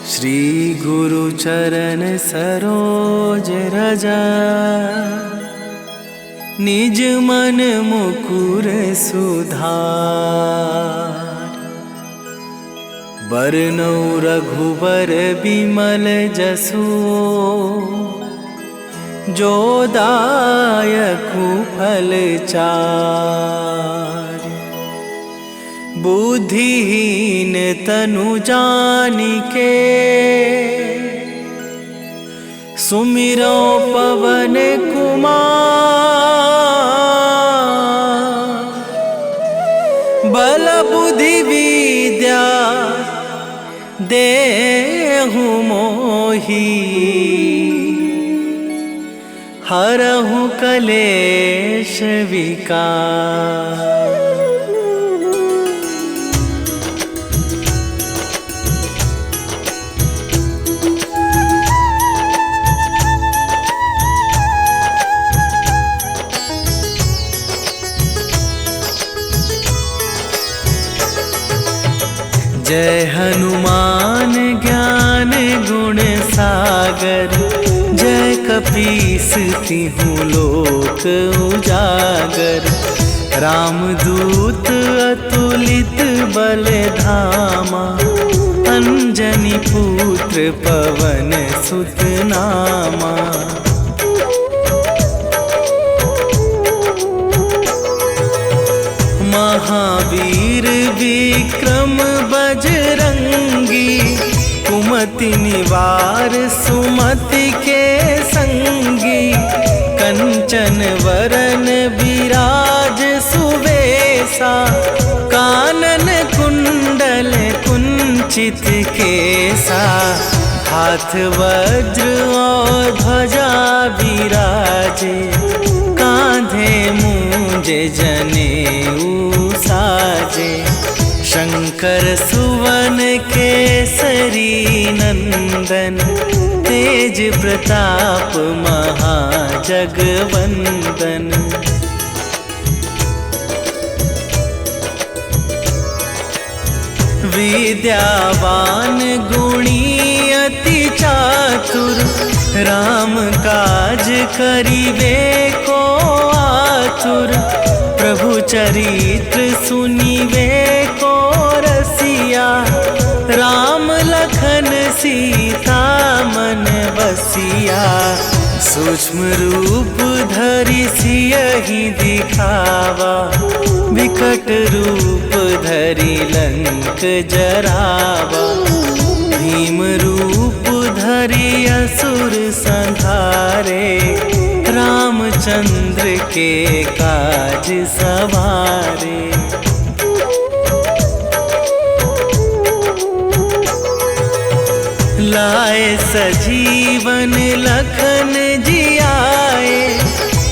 श्री गुरु चरण सरोज रजा, निज मन मुकुर सुधार। बरनौ रघुबर बिमल जसु, जो दायकु फल चार। बुद्धिहीन तनु जानिके, सुमिरो पवन कुमार। बल बुद्धि विद्या देहु मोहि, हरहु कलेश विकार। जय हनुमान ज्ञान गुण सागर, जय कपीस तिहु लोक उजागर। रामदूत अतुलित बल धामा, अंजनी पुत्र पवन सुत नामा। महावीर विक्रम बजरंगी, कुमति निवार सुमति के संगी। कंचन वरन विराज सुवेशा, कानन कुंडल कुंचित केसा। हाथ वज्र और ध्वजा विराजे, कांधे मूंज जनेऊ साजे। शंकर सुवन केसरी नंदन, तेज प्रताप महाजगवंदन। विद्यावान गुणी अति चातुर, राम काज करिबे को आतुर। प्रभु चरित्र सुनिबे को रसिया, राम लखन सीता मन बसिया। सूक्ष्म रूप धरि सियहि दिखावा, विकट रूप धरि लंक जरावा। भीम रूप धरि असुर संहारे, रामचंद्र के काज सवारे। लाए सजीवन लखन जियाए,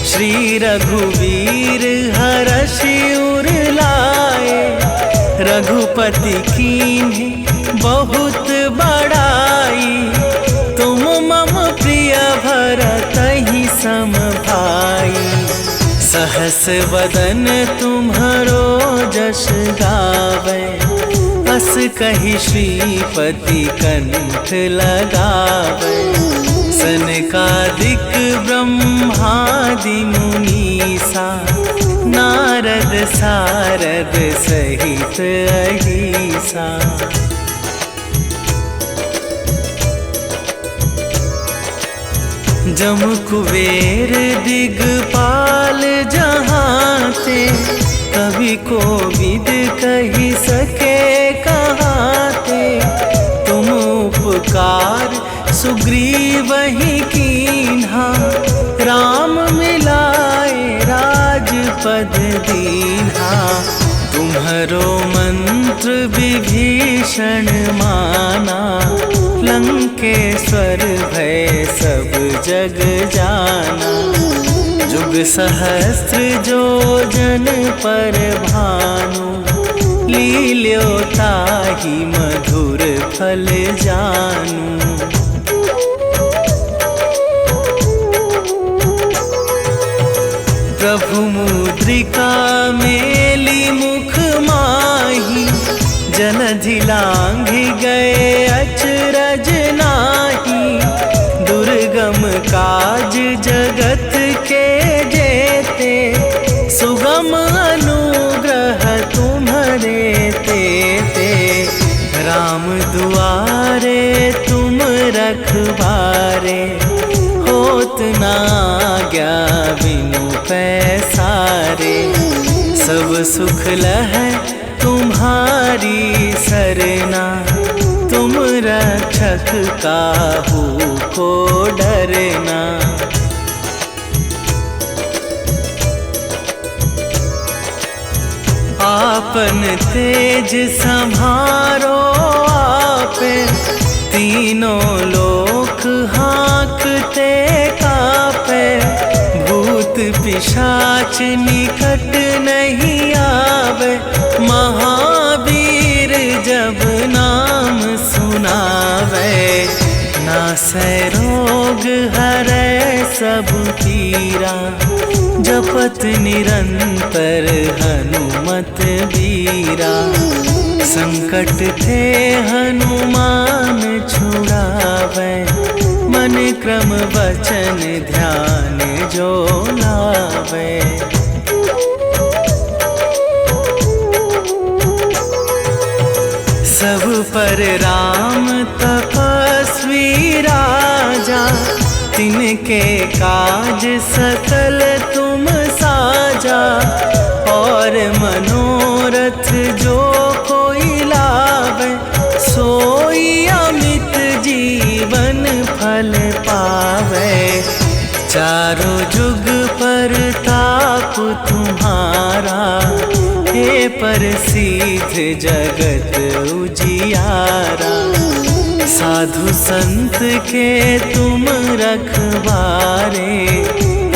श्री रघुवीर हरषि उर लाए। रघुपति कीन्ही बहुत बड़ाई, तुम मम प्रिय भरतहि सम भाई। सहस वदन तुम्हरो जस गावे, अस कहि श्रीपति कंठ लगावे। सनकादिक ब्रह्मादि मुनीसा, नारद सारद सहित अहिसा। जम कुबेर दिगपाल जहाते, कवि कोविद कहि सके कहाते। तुम उपकार सुग्रीवहि कीन्हा, राम मिलाए राजपद दीन्हा। तुम्हरो मंत्र विभीषण माना, लंकेश्वर भय सब जग जाना। जुग सहस्त्र जो जन पर भानु, लील्यो ताहि मधुर फल जानू। प्रभु मुद्रिका मेली मुख माही, जलधि लांघि गए अचरज दुआरे तुम रखवारे, होत ना आज्ञा बिनु पैसारे। सब सुख लहै तुम्हारी सरना, तुम रक्षक काहू को डरना। आपन तेज संभारो आपे, तीनों लोक हाँकते कापे। भूत पिशाच निकट नहीं आवे, महावीर जब नाम सुनावे। नासै रोग हरै सब पीरा, जपत निरंतर हनुमत बीरा। संकट थे हनुमान छुड़ावे, मन क्रम वचन ध्यान जो लावे। सब पर राम तपस्वी राजा, तिनके काज सकल तुम साजा। और मनोरथ जो कोई लावे, सोई अमित जीवन फल पावे। चारों जुग पर ताप तुम्हारा, हे प्रसिद्ध जगत उजियारा। साधु संत के तुम रखवारे,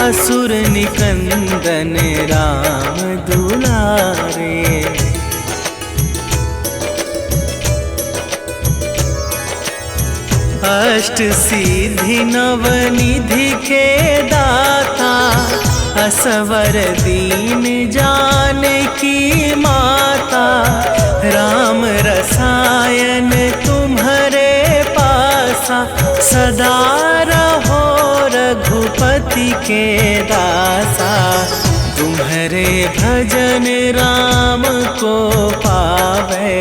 असुर निकंदन राम दुलारे। अष्ट सिद्धि नवनिधि के दाता, असवर दीन जानकी माता। राम रसायन तुम्हारे पासा, सदा रहो रघुपति के दासा। तुम्हारे भजन राम को पावे,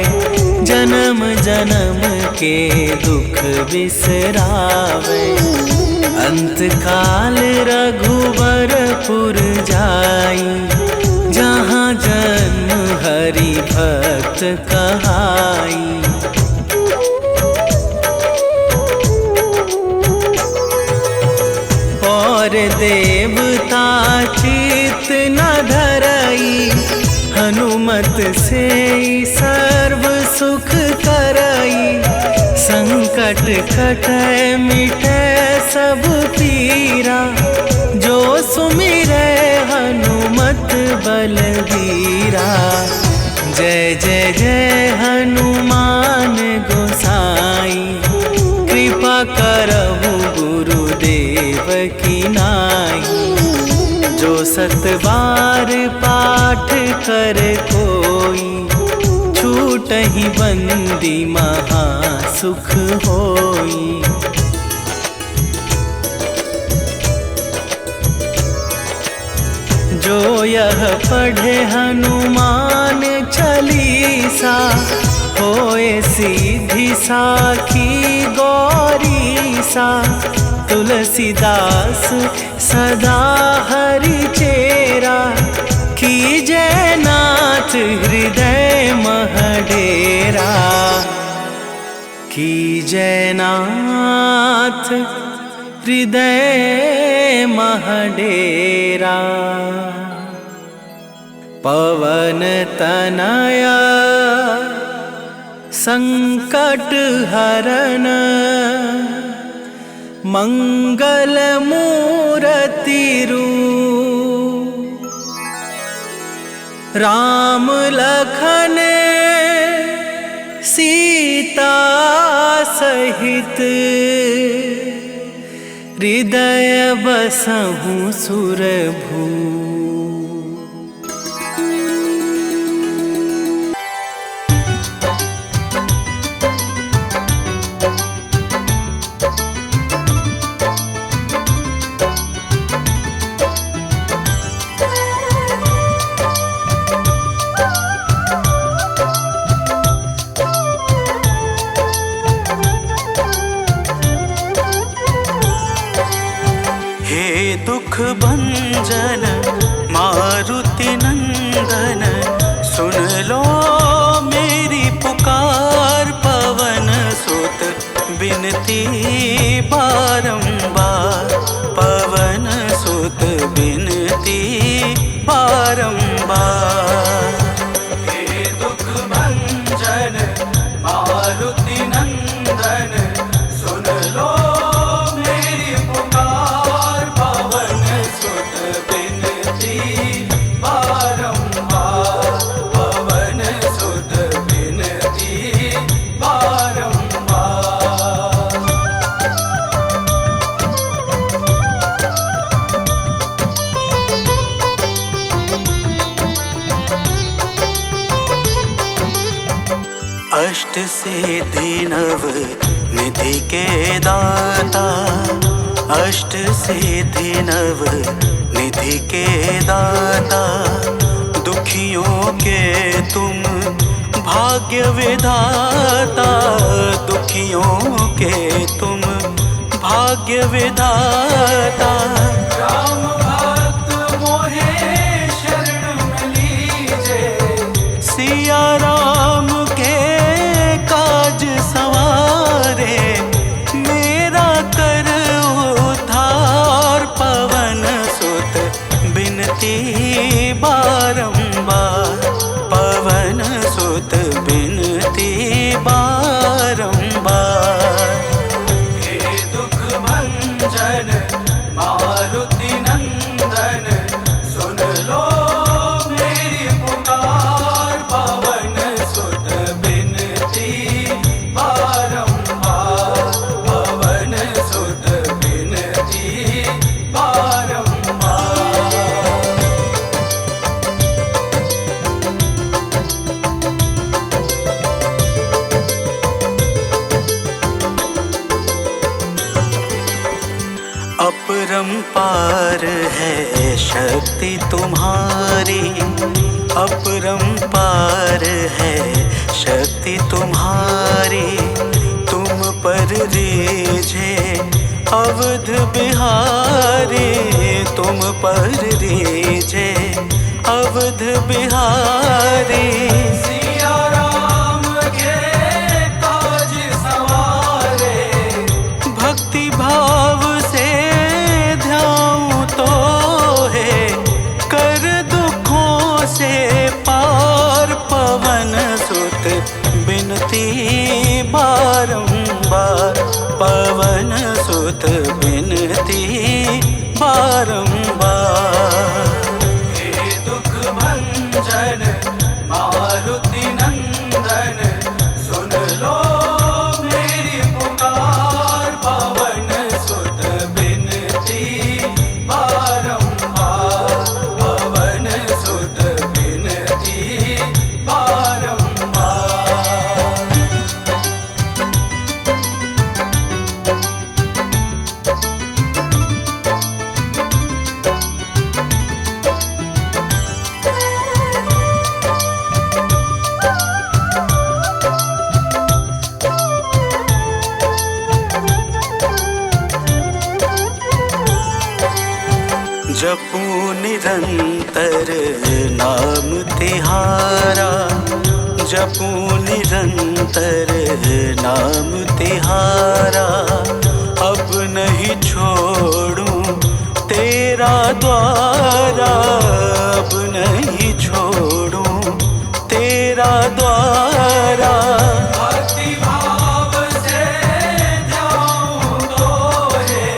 जन्म जन्म के दुख बिसरावे। अंत काल रघुवरपुर जाई, जहाँ जन्म हरि भक्त कहाई। और देवता चित न धरई, हनुमत से सर्व सुख करई। संकट कटै मिटै सब पीरा, जो सुमिरै हनुमत बलबीरा। जय जय जय हनुमान गोसाई, कृपा करहु गुरुदेव की नाई। जो सत बार पाठ कर कोई, छूटहि बंदी महा सुख होई। जो यह पढ़े हनुमान चालीसा, होए सीधी साखी गौरीसा। तुलसीदास सदा हरि चेरा, कीजै नाथ हृदय मह डेरा। कीजै नाथ हृदय मह डेरा। पवन तनया संकट हरन, मंगल मूरति रूप। राम लखन सीता सहित, हृदय बसहु सुरभू। भंजन मारुति नंदन, सुन लो मेरी पुकार। पवन सुत बिनती बारंबार, पवन सुत बिनती बारंबार। हे दुख भंजन मारुति नंदन, सुन लो मेरी पुकार। पवन सुत बिनती बारंबार, पवन सुत बिनती बारंबार। अष्ट सिद्धि नव निधि के दाता, अष्ट सिद्धि नव निधि के दाता। दुखियों के तुम भाग्य विधाता, दुखियों के तुम भाग्य विधाता। राम भक्त मोहे शरण लीजे, सिया राम के काज सवारे। मेरा कर उद्धार, पवन सुत बिनती बारंबार, पवन सुत बिनती बारंबार। हे दुख भंजन मारुति नंदन, सुन लो मेरी पुकार। पवन सुत बिनती बारंबार, पवन सुत बिनती बारंबार। अपरंपार है शक्ति तुम्हारी, अपरंपार है शक्ति तुम्हारी। तुम पर रीझे अवध बिहारी, तुम पर रीझे अवध बिहारी। सिया राम के काज सवारे, भक्ति भाव से ध्याऊं तो है कर दुखों से पार। पवन सुत बिनती बारंबार, पवन सुत बिनती बारंबार। हे दुख भंजन मारुति नंदन, सुन लो मेरी पुकार। पवन सुत बिनती बारंबार, पवन सुत बिनती बारंबार। जपूं निरंतर नाम तिहारा, जपूं निरंतर नाम तिहारा। अब नहीं छोड़ूं तेरा द्वारा, अब नहीं छोड़ूं तेरा द्वारा। भक्ति भाव से ध्याऊं तो है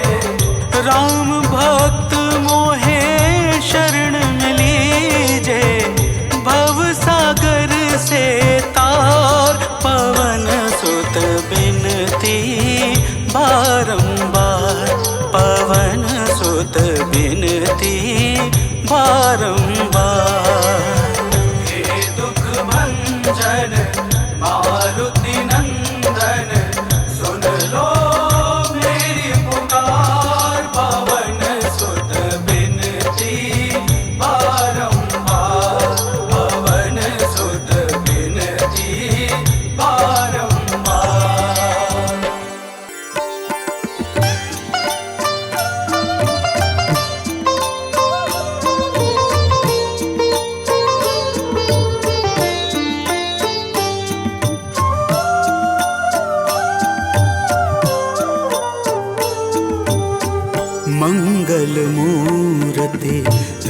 राम भक्त मोहे शरण लीजे। भव सागर से तार, पवन सुत बिनती बारंबार, पवन सुत बिनती बारंबार। हे दुख भंजन मारुति नंदन, सुन लो मेरी पुकार। पवन सुत बिनती बारंबार, पवन सुत बिनती बारंबार।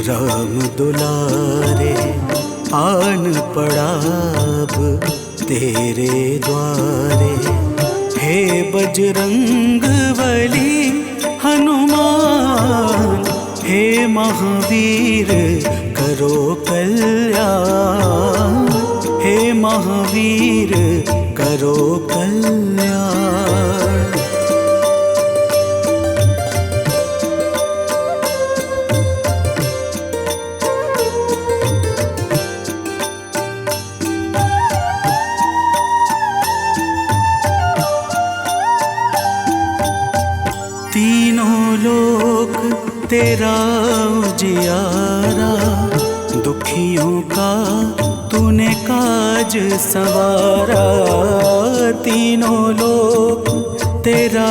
राम दुलारे, आन पड़ा अब तेरे द्वारे। हे बजरंग बली हनुमान, हे महावीर करो कल्याण, हे महावीर करो कल्याण। तीनों लोक तेरा उजियारा, दुखियों का तूने काज संवारा। तीनों लोक तेरा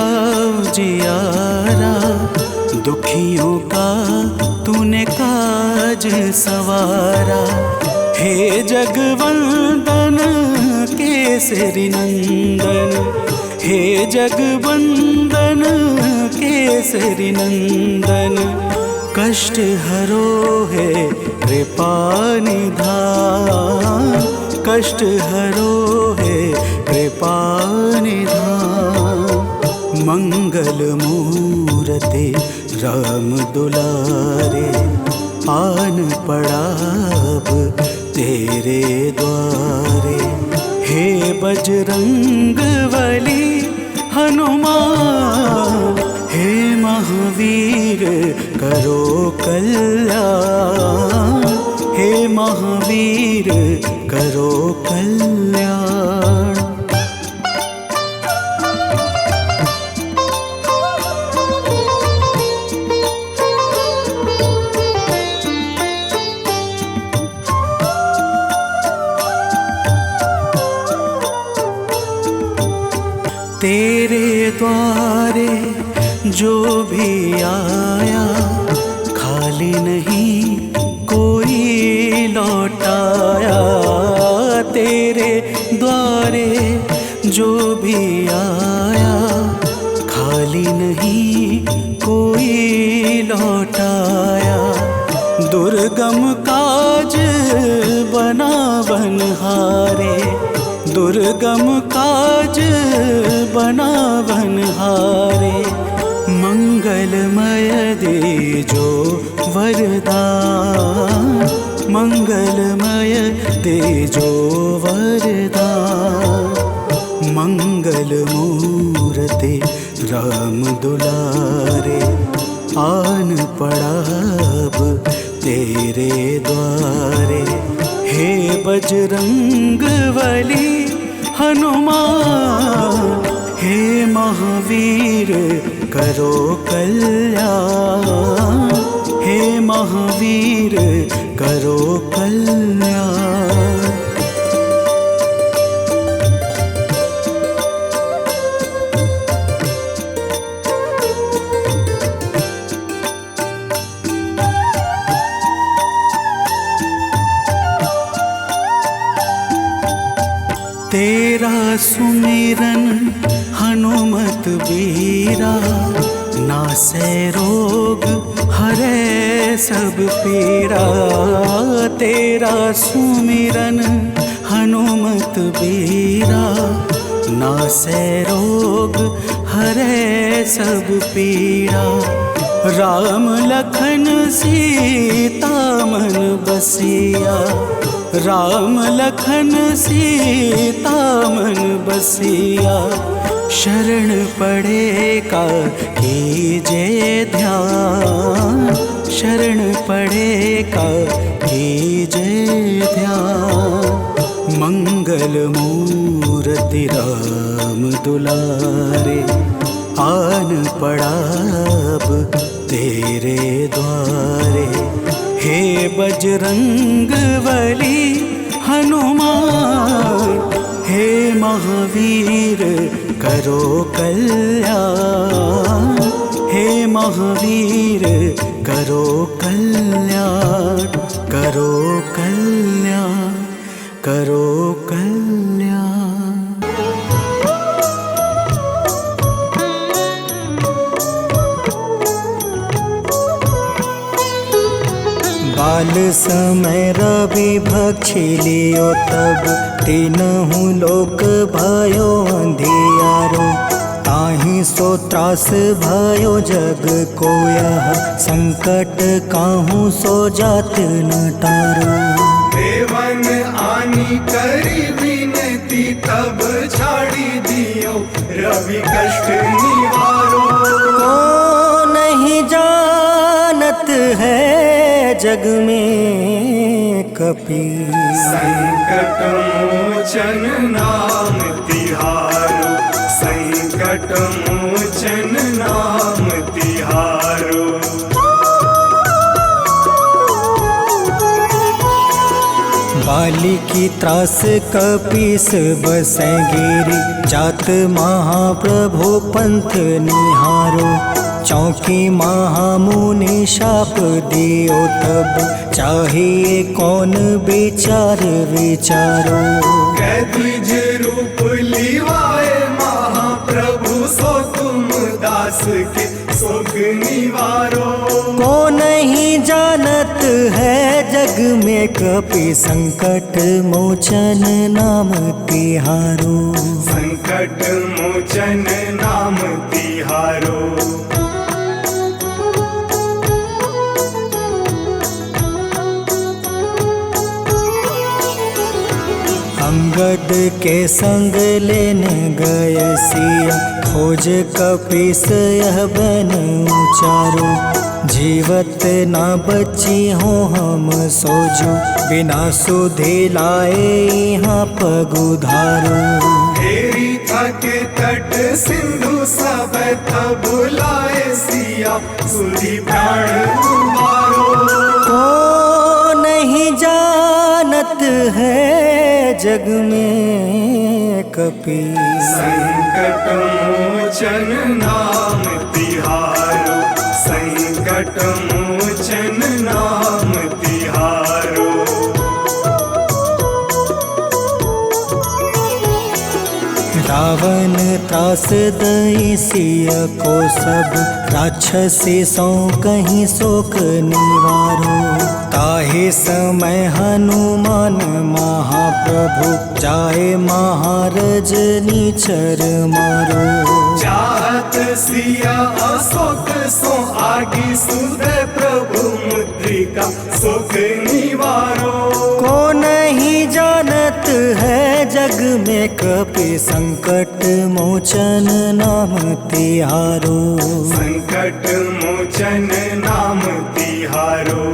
उजियारा, दुखियों का तूने काज संवारा। हे जगवंदन केसरी नंदन, हे जगवंदन केसरी नंदन। कष्ट हरो है कृपा निधान, कष्ट हरो है कृपा निधान। मंगल मूर्ति राम दुलारे, आन पड़ा अब तेरे द्वारे। हे बजरंग बली हनुमान, हे महावीर करो कल्याण, हे महावीर करो कल्याण। तेरे द्वारे जो भी आया, खाली नहीं कोई लौटाया। तेरे द्वारे जो भी आया, खाली नहीं कोई लौटाया। दुर्गम काज बना बनहारे, दुर्गम काज बना बनहारे। मंगलमय दे जो वरदान, मंगलमय दे जो वरदान। मंगल मूर्ति राम दुलारे, आन पड़ा अब तेरे द्वारे। हे बजरंग बली हनुमान, हे महावीर करो कल्याण, हे महावीर करो कल्याण। तेरा सुमिरन हनुमत बीरा, नासै रोग हरै सब पीरा। तेरा सुमिरन हनुमत बीरा, नासै रोग हरै सब पीरा। राम लखन सीता मन बसिया, राम लखन सीता मन बसिया। शरण पड़े का कीजे ध्यान, शरण पड़े का कीजे ध्यान। मंगल मूर्ति राम दुलारे, आन पड़ा अब तेरे द्वारे। हे बजरंग बली हनुमान, हे महावीर करो कल्याण, हे महावीर करो कल्याण, करो कल्याण, करो कल्याण। काल समय रवि भक्षी लियो तब तीनहु लोक भयो अंधियारो। ताहि सो त्रास भयो जग को यह संकट काहू सो जात न टारो। देवन आनी करी विनती तब छाड़ी दियो रवि कष्ट निवारो। को नहीं जानत है जग में कपि संकट मोचन नाम तिहारो। संकट मोचन नाम तिहारो। बाली की त्रास कपीस बसै गिरी जात महाप्रभु पंथ निहारो। चौकी महामुनि शाप दियो तब चाहिए कौन विचार विचारो। कैद्विज रूप लिवाए महाप्रभु सो तुम दास के शोक निवारो। को नहीं जानत है जग में कपि संकट मोचन नाम तिहारो। संकट मोचन नाम तिहारो। अंगद के संग लेने गए सिया खोज कपीस यह बन उचारो। जीवत ना बची हो हम सोजो बिना सुधि लाए यहाँ पग उधारो। हेरी थके तट सिंधु सब तब लाए सिया सुधि प्राण तुम्हारो। को नहीं जानत है जग में कपि संकट मोचन नाम तिहारो। संकट मोचन नाम तिहारो। रावण त्रास दई सिया को सब राक्षसी सो कहीं शोक निवारो। ताहि समय हनुमान महाप्रभु जाए महारज नीचर मारो। चाहत सिया अशोक सो आगी सुधे प्रभु मुद्रिका शोक निवारो। को नहीं जानत है जग में कपि संकट मोचन नाम तिहारो। संकट मोचन नाम तिहारो।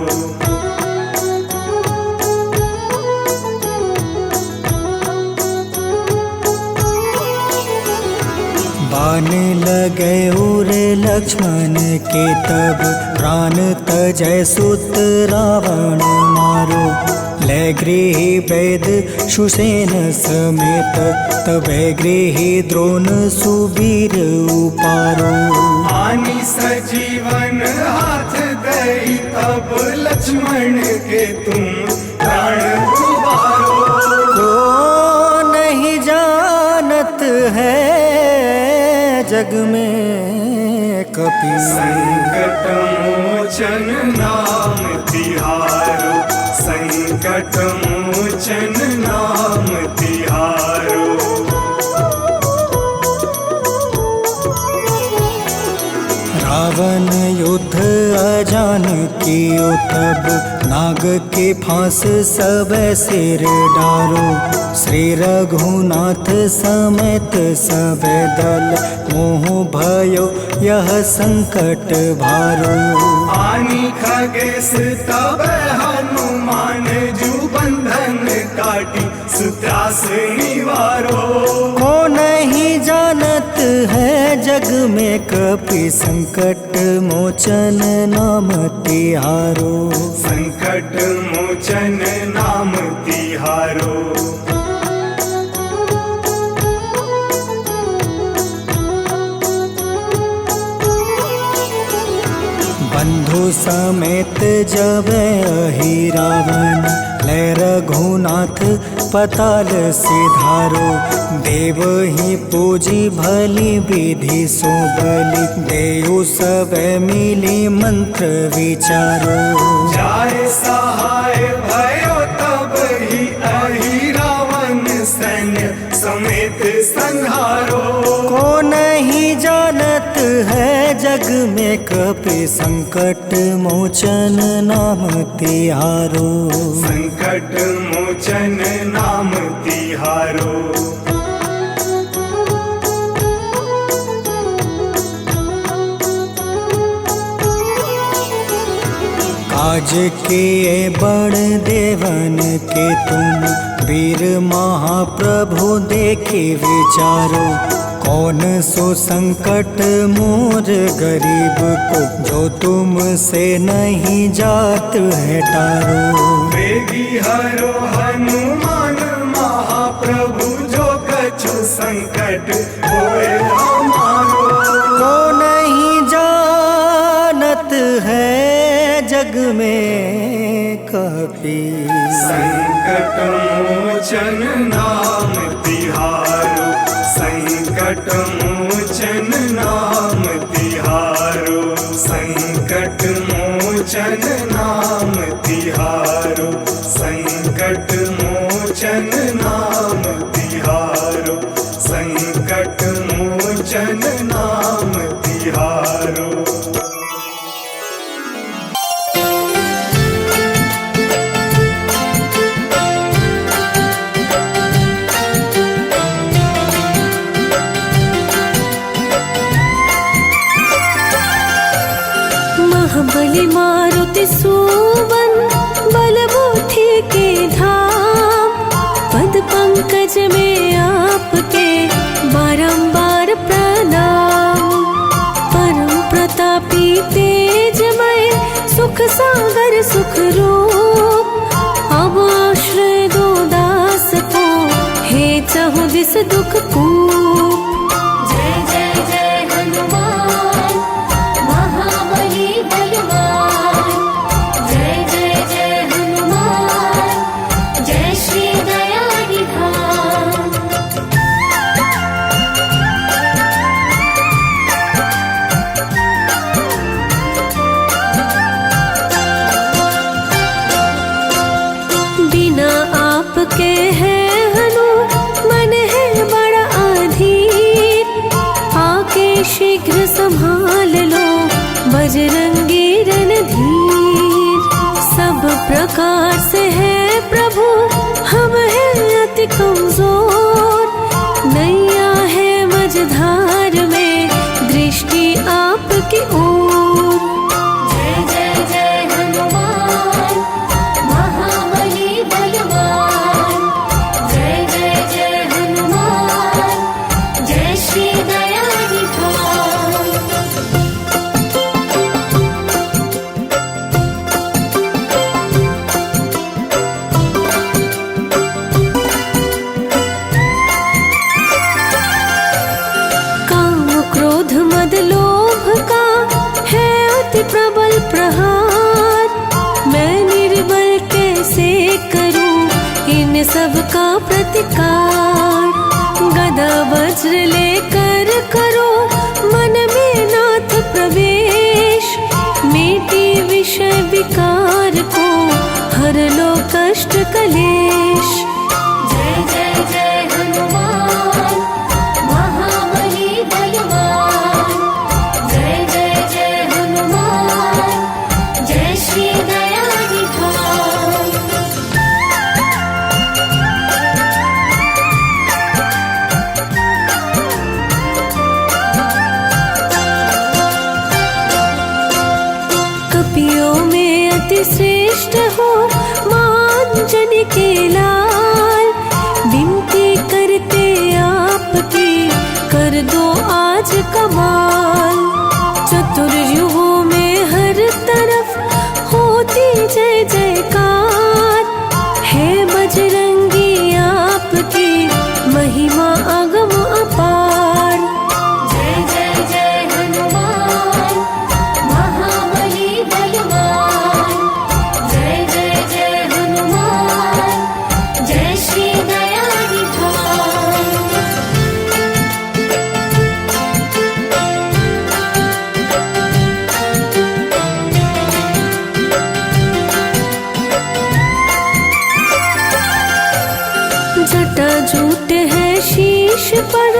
बाण लगे उर लक्ष्मण के तब प्राण तजय सुत रावण मारो। ले गृही वैद सुसेन समेत तबे गृही द्रोण सुबीर उपारो। आनी सजीवन हाथ दई तब लक्ष्मण के तुम प्राण उबारो। को नहीं जानत है जग में कपि संकट मोचन नाम तिहारो। संकट मोचन नाम तिहारो। रावण युद्ध अजान कियो तब नाग के फांस सब सिर डारो। श्री रघुनाथ समेत सब दल मोह भयो यह संकट भारो। आनी खगेश तब हनुमान जू बंधन काटी सुत्रास निवारो। को नहीं जानत है जग में कपि संकट मोचन नाम तिहारो। संकट मोचन नाम तिहारो। बंधु समेत जब अहि रावण ले रघुनाथ पताल सिधारो। देव ही पूजी भली विधि सो बलि, देव सब मिली मंत्र विचारो। जाय सहाय भयो तब ही अहि रावण सैन्य समेत संहारो। को नहीं जानत है जग में कपि संकट मोचन नाम तिहारो। संकट मोचन नाम तिहारो। काज किए बड़ देवन के तुम, वीर महाप्रभु देखे विचारो। कौन सो संकट मोर गरीब को, जो तुमसे नहीं जात है टारो। वेगी हरो हनुमान महाप्रभु, जो कछु संकट होए हमारो। को नहीं जानत है जग में कपि, संकट मोचन नाम तिहारो। संकट मोचन नाम तिहारो। संकट मोचन नाम तिहारो। संकट मोचन नाम तिहारो। संकट मोचन नाम तिहारो। महाबली मारुति सुवन, बलबुद्धि के धाम। पद पंकज में आपके बारंबार प्रणाम। परम प्रतापी तेजमय, सुख सागर सुख रूप। अब आश्रय दो दास को, हे चहु दिस दुख कूप। जय जय जय हनुमान महाबली बलवान। जय जय जय हनुमान, जय श्री दया निधान। बिना आपके है हनु, मन है बड़ा अधीर। आके शीघ्र संभाल लो, बजरंगी रणधीर। सब प्रकार से है प्रभु, हम हैं अति कमजोर। नैया है मझधार में, दृष्टि आपकी ओर। जय जय जय हनुमान महाबली बलवान। जय जय जय हनुमान, जय श्री दया निधान। काम क्रोध मद लोभ का है अति प्रबल प्रहार। मैं निर्बल कैसे करूं इन सब का प्रतिकार। गदा वज्र लेकर करो मन में नाथ प्रवेश। मिटी विषय विकार को, हर लो कष्ट कलेश। जय जय जय हनुमान महाबली बलवान। जय जय जय हनुमान, जय श्री दया निधान। कपियों में अति श्रेष्ठ हो, मांजनी के लाल। विनती करते आपकी, कर दो आज कमाल। चतुर्युगों में हर तरफ होती जय जयकार। है बजरंगी आपकी महिमा अगम अपार। जय जय जय हनुमान महाबली बलवान। जय जय जय हनुमान, जय श्री शीश पर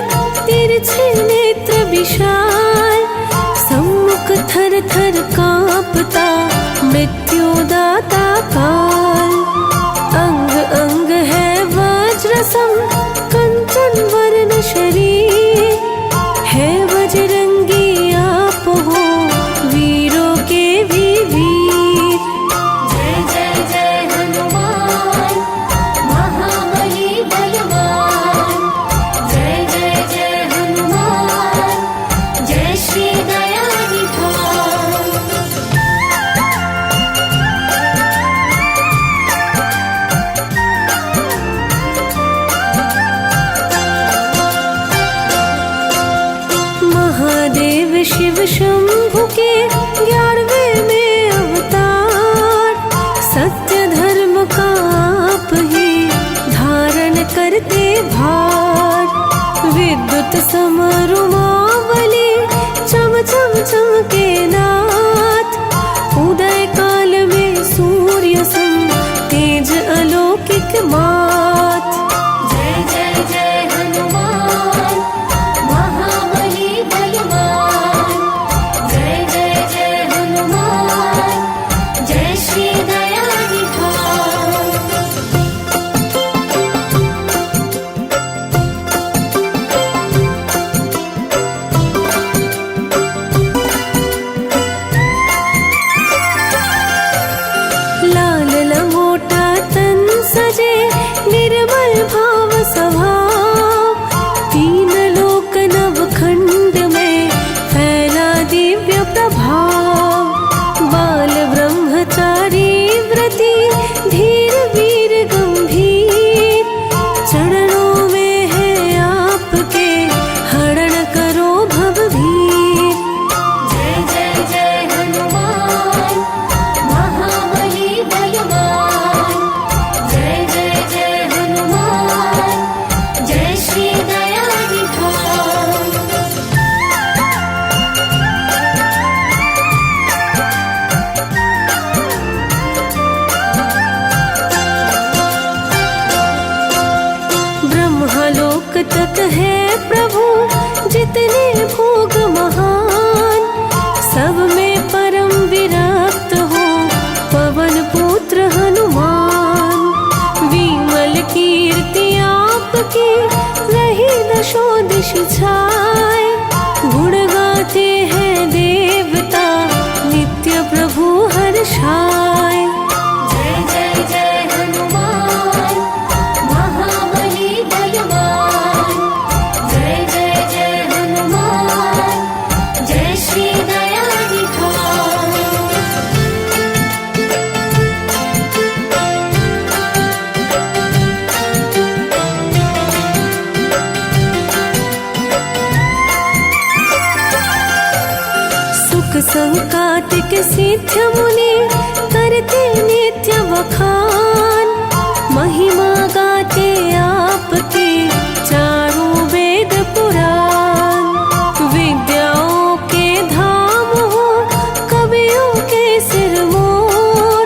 तिरछे नेत्र विशाल, सम्मुख थर थर कांपता मृत्युदाता काल। अंग अंग है वज्र सम कंचन वर्ण शरीर, है बजरंगी आप हो वीरों के भी वीर। जय जय जय हनुमान महाबली बलवान, जय जय जय हनुमान जय श्री दया निधान। महादेव शिव शंभु के 11वें में अवतार, सत्य धर्म का आप ही धारण करते भार। विद्युत समरुमावली चम चम चमके नाथ, उदय काल में सूर्य सम तेज अलौकिक मात। जय जय जय हनुमान महाबली बलवान, जय जय जय हनुमान जय श्री दया निधान। लाल लंगोटा तन सजे निर्मल भाव स्वभाव, तीन लोक नवखंड में फैला दिव्य प्रभाव। बाल ब्रह्मचारी व्रती धीर वीर गंभीर, चरणों में है आपके हरण करो भवभीर। जय जय जय हनुमान महाबली बलवान, जय जय जय हनुमान जय श्री दया निधान। ब्रह्मलोक तक है प्रभु जितने भोग महान, सब में परम विरक्त हो पवन पुत्र हनुमान। विमल कीर्ति आपकी रही दशो दिश छाए, गुण गाते हैं देवता नित्य प्रभु हर्षाए। जय जय जय हनुमान महाबली बलवान, जय जय जय हनुमान जय श्री दया निधान। सुख संकातिक सिद्ध मुनि करते नित्य बखान, महिमा गाते आपकी चारों वेद पुराण। विद्याओं के धाम हो कवियों के सिरमौर,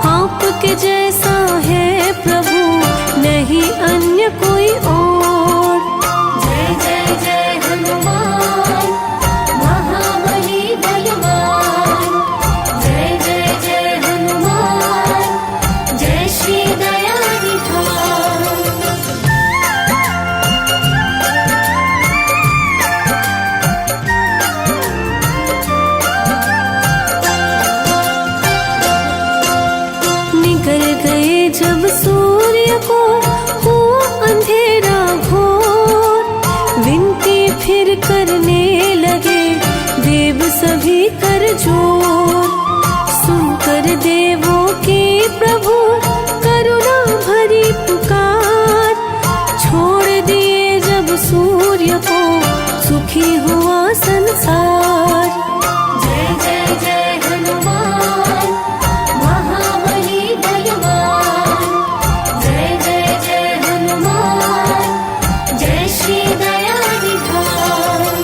आपके जैसा है प्रभु नहीं अन्य कोई और। जय जय जय हनुमान महाबली बलवान, जय जय जय हनुमान जय श्री दया निधान। निकल गए जब सूर्य को हुआ अंधेरा घोर, विनती फिर करने लगे देव सभी कर जोर। सुनकर देवों की प्रभु करुणा भरी पुकार, छोड़ दिए जब सूर्य को सुखी हुआ संसार। जय जय जय हनुमान महाबली बलवान, जय जय जय हनुमान जय श्री दया निधान।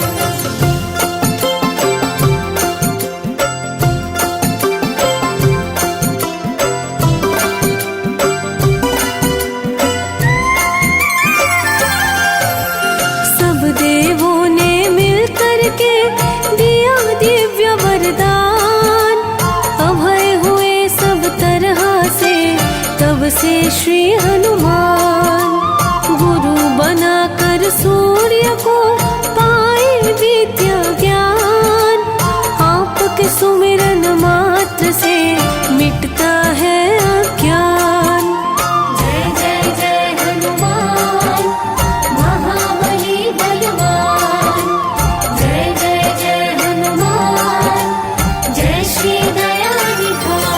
जय श्री हनुमान। गुरु बनाकर सूर्य को पाए विद्या ज्ञान, आपके सुमिरन मात्र से मिटता है अज्ञान। जय जय जय हनुमान महाबली बलवान, जय जय जय हनुमान जय श्री दया निधान।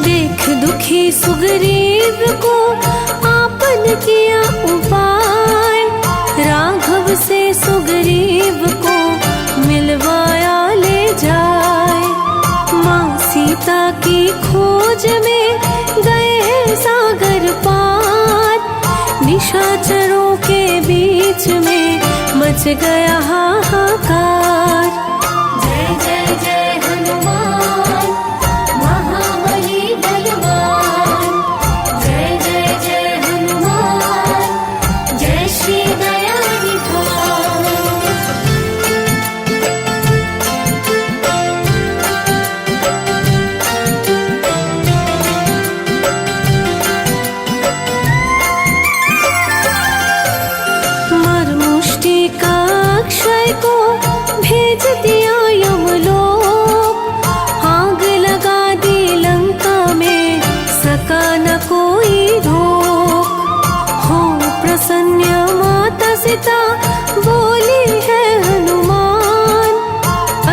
देख दुखी सुग्रीव को आपन किया उपाय, राघव से सुग्रीव को मिलवाया ले जाए। माँ सीता की खोज में गए सागर पार, निशाचरों के बीच में मच गया हाहाकार। जय जय जय हनुमान महाबली बलवान, जय जय जय हनुमान जय श्री दया निधान। मरमुष्टि का अक्षय को भेज दिया यमलोक, आग लगा दी लंका में सका न कोई रोक। हो प्रसन्न माता सीता बोली है हनुमान,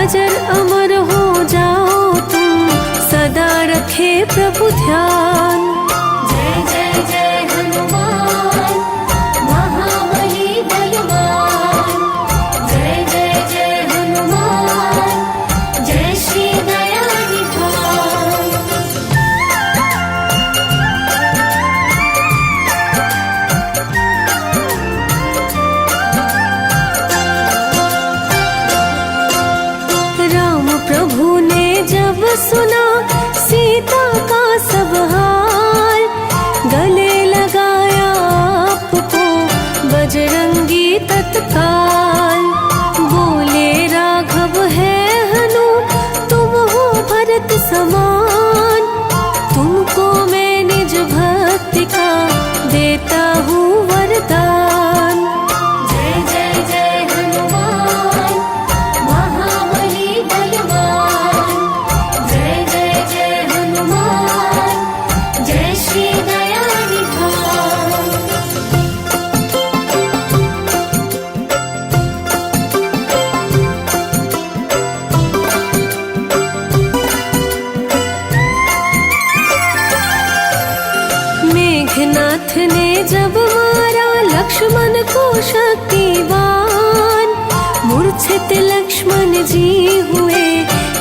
अजर अमर हो जाओ तुम सदा रखे प्रभु ध्यान। जय जय जय हनुमान महाबली बलवान, जय जय जय हनुमान जय श्री दया निधान। राम प्रभु ने जब सुना सीता का सब हाल, गले लगाया आपको बजरंगी तत्काल। बोले राघव है हनु तुम हो भरत समान, तुमको मैं निज भक्ति का देता हूँ वरदान। जय जय जय हनुमान महाबली बलवान, जय जय जय हनुमान जय श्री दया निधान। मेघनाथ ने जब मारा लक्ष्मण को शक्तिवान, मूर्छित लक्ष्मण जी हुए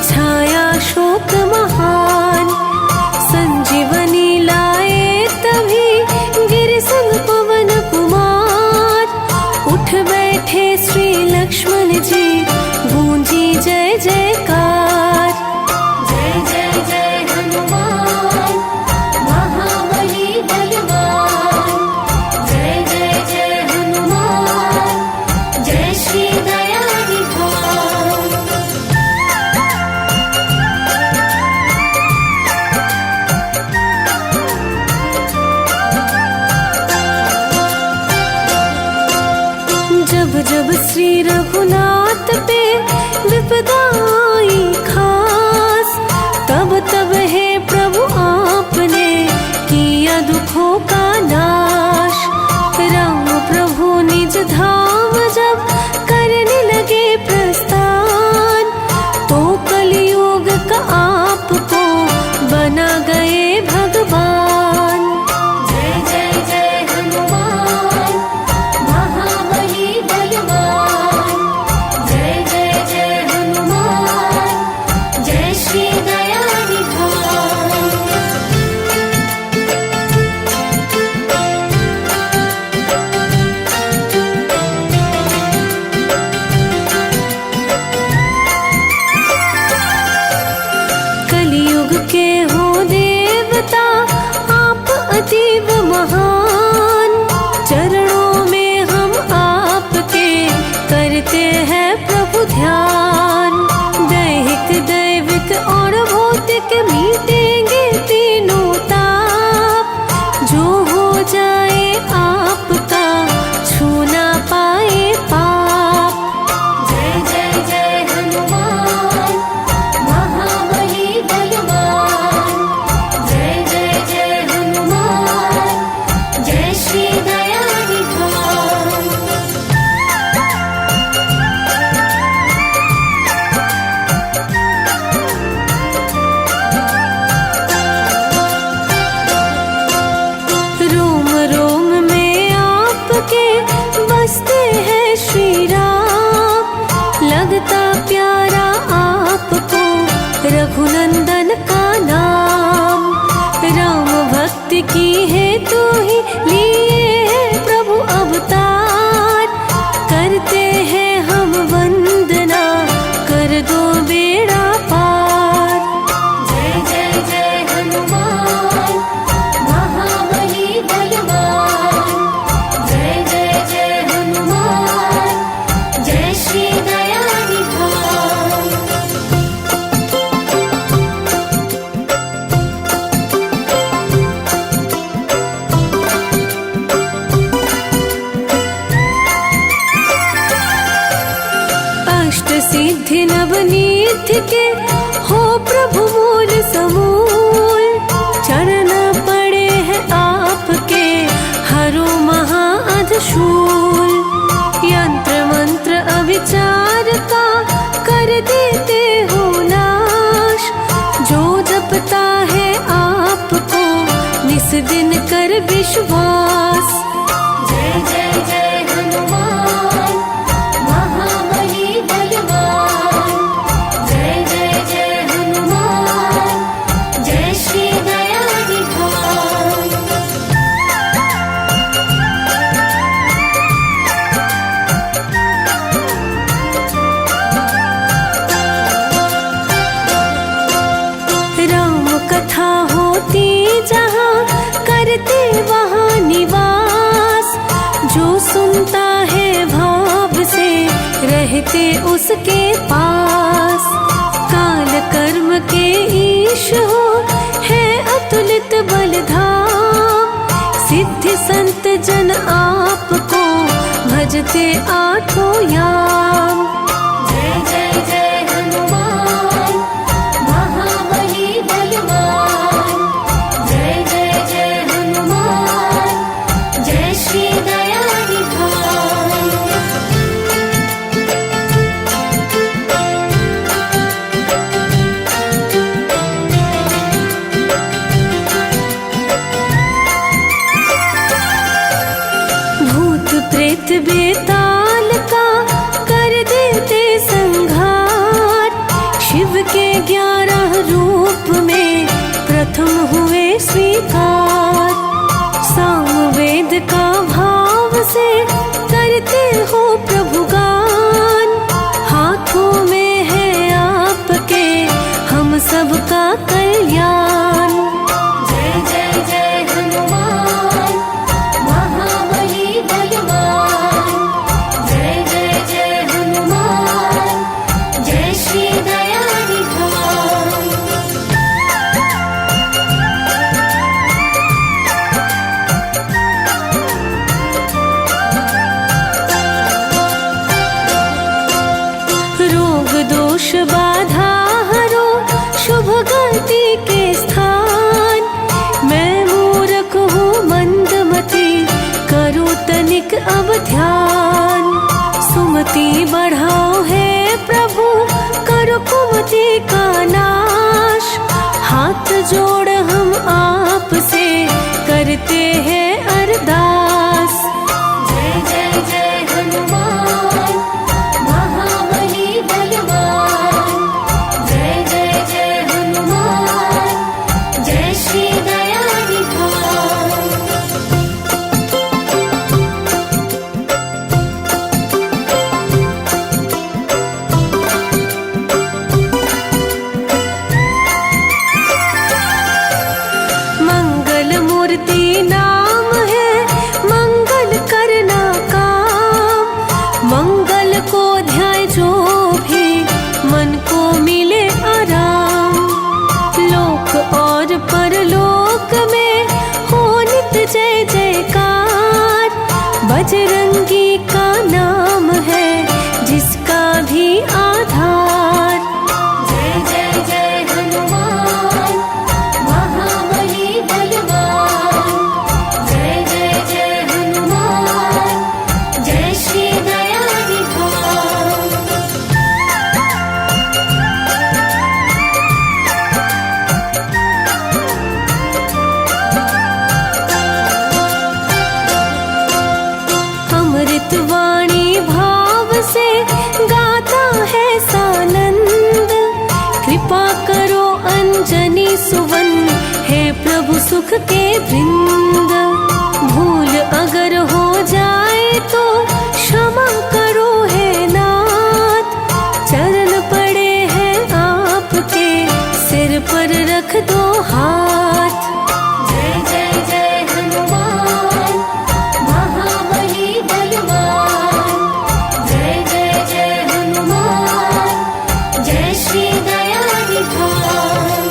छाया शोक महान। संजीवनी लाए तभी गिरिसंग पवन कुमार, उठ बैठे श्री लक्ष्मण जी गूंजी जय जयकार। जय जय जय हनुमान महाबली बलवान, जय जय जय हनुमान जय श्री दया निधान। जब जब श्री रघुनाथ पे विपदा आई खास, तब तब है प्रभु आपने किया दुखों का नाश। राम प्रभु निज धाम जब करने लगे प्रस्थान, तो कलियुग का आपको बना गए भगवान। जय जय जय हनुमान महाबली बलवान, जय जय जय हनुमान जय श्री दया निधान। अतीव महान, चरणों में हम मिटेंगे तीनों ताप। जो हो जाए आपका, छू ना पाए पाप। जय जय जय हनुमान, महाबली बलवान। जय जय जय हनुमान, जय श्री दया निधान। रोम रोम में आपके बसते हैं श्री राम। लगता प्यारा आपको रघुनंदन का नाम। राम भक्ति की है तो ही लिए है प्रभु अवतार। करते हैं हम वंदना, कर दो बेड़ा पार। जय जय जय हनुमान, महाबली बलवान। जय जय जय हनुमान, जय श्री दया निधान। अष्ट सिद्धि नवनीत के हो प्रभु मूल समूल। चरण पड़े हैं आपके, हरो महाअधशूल। यंत्र मंत्र अविचार का कर देते हो नाश। जो जपता है आपको, निस दिन कर विश्वास। जय जय जय हनुमान, महाबली बलवान। जय जय जय हनुमान, जय श्री दया निधान। राम कथा होती जहाँ, करते वहाँ निवास। जो सुनता है भाव से, रहते उसके पास। काल कर्म के ईश हो, है अतुलित बलधाम। सिद्धि संत जन आपको, भजते आठों याम। जय जय जय हनुमान, महाबली बलवान। जय जय जय हनुमान, जय श्री दया निधान। भूत प्रेत बेताल का कर देते संहार। शिव के 11 रूप में प्रथम हुए स्वीकार। सामवेद का भाव से करते हो प्रभु गान। हाथों में है आपके, हम सबका कल्याण। जय जय जय हनुमान, महाबली बलवान। जय जय जय हनुमान, जय श्री दया निधान। सुख के वृंद। भूल अगर हो जाए तो क्षमा करो है नाथ। चरण पड़े हैं आपके, सिर पर रख दो हाथ। जय जय जय हनुमान महाबली बलवान। जय जय जय हनुमान, जय श्री दया निधान।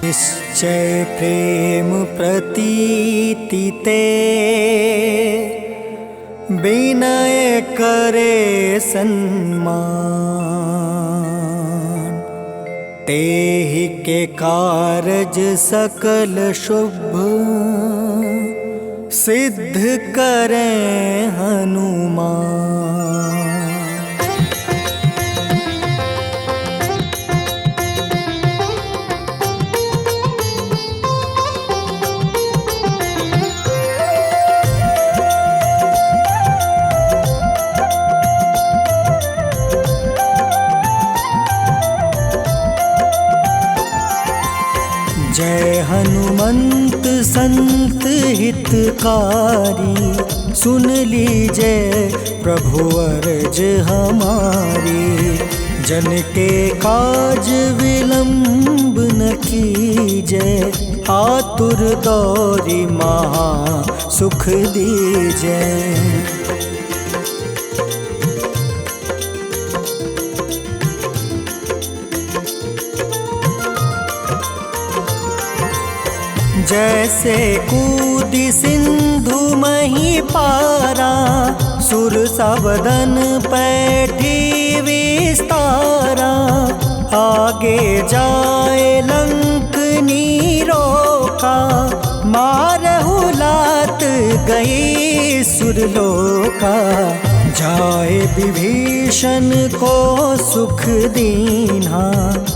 निश्चय प्रेम प्रतीति ते, विनय करे सन्मान। तेहि के कारज सकल शुभ, सिद्ध करें हनुमान। जय हनुमंत संत हितकारी, सुन लीजिए प्रभु अर्ज हमारी। जन के काज विलंब न कीजय, आतुर दौरी महा सुख दीजय। जैसे कूदी सिंधु मही पारा, सुरसा बदन पैठी विस्तारा। आगे जाए लंक नीरोका, मारहु लात गई सुरलोका। जाए विभीषण को सुख दीन्हा,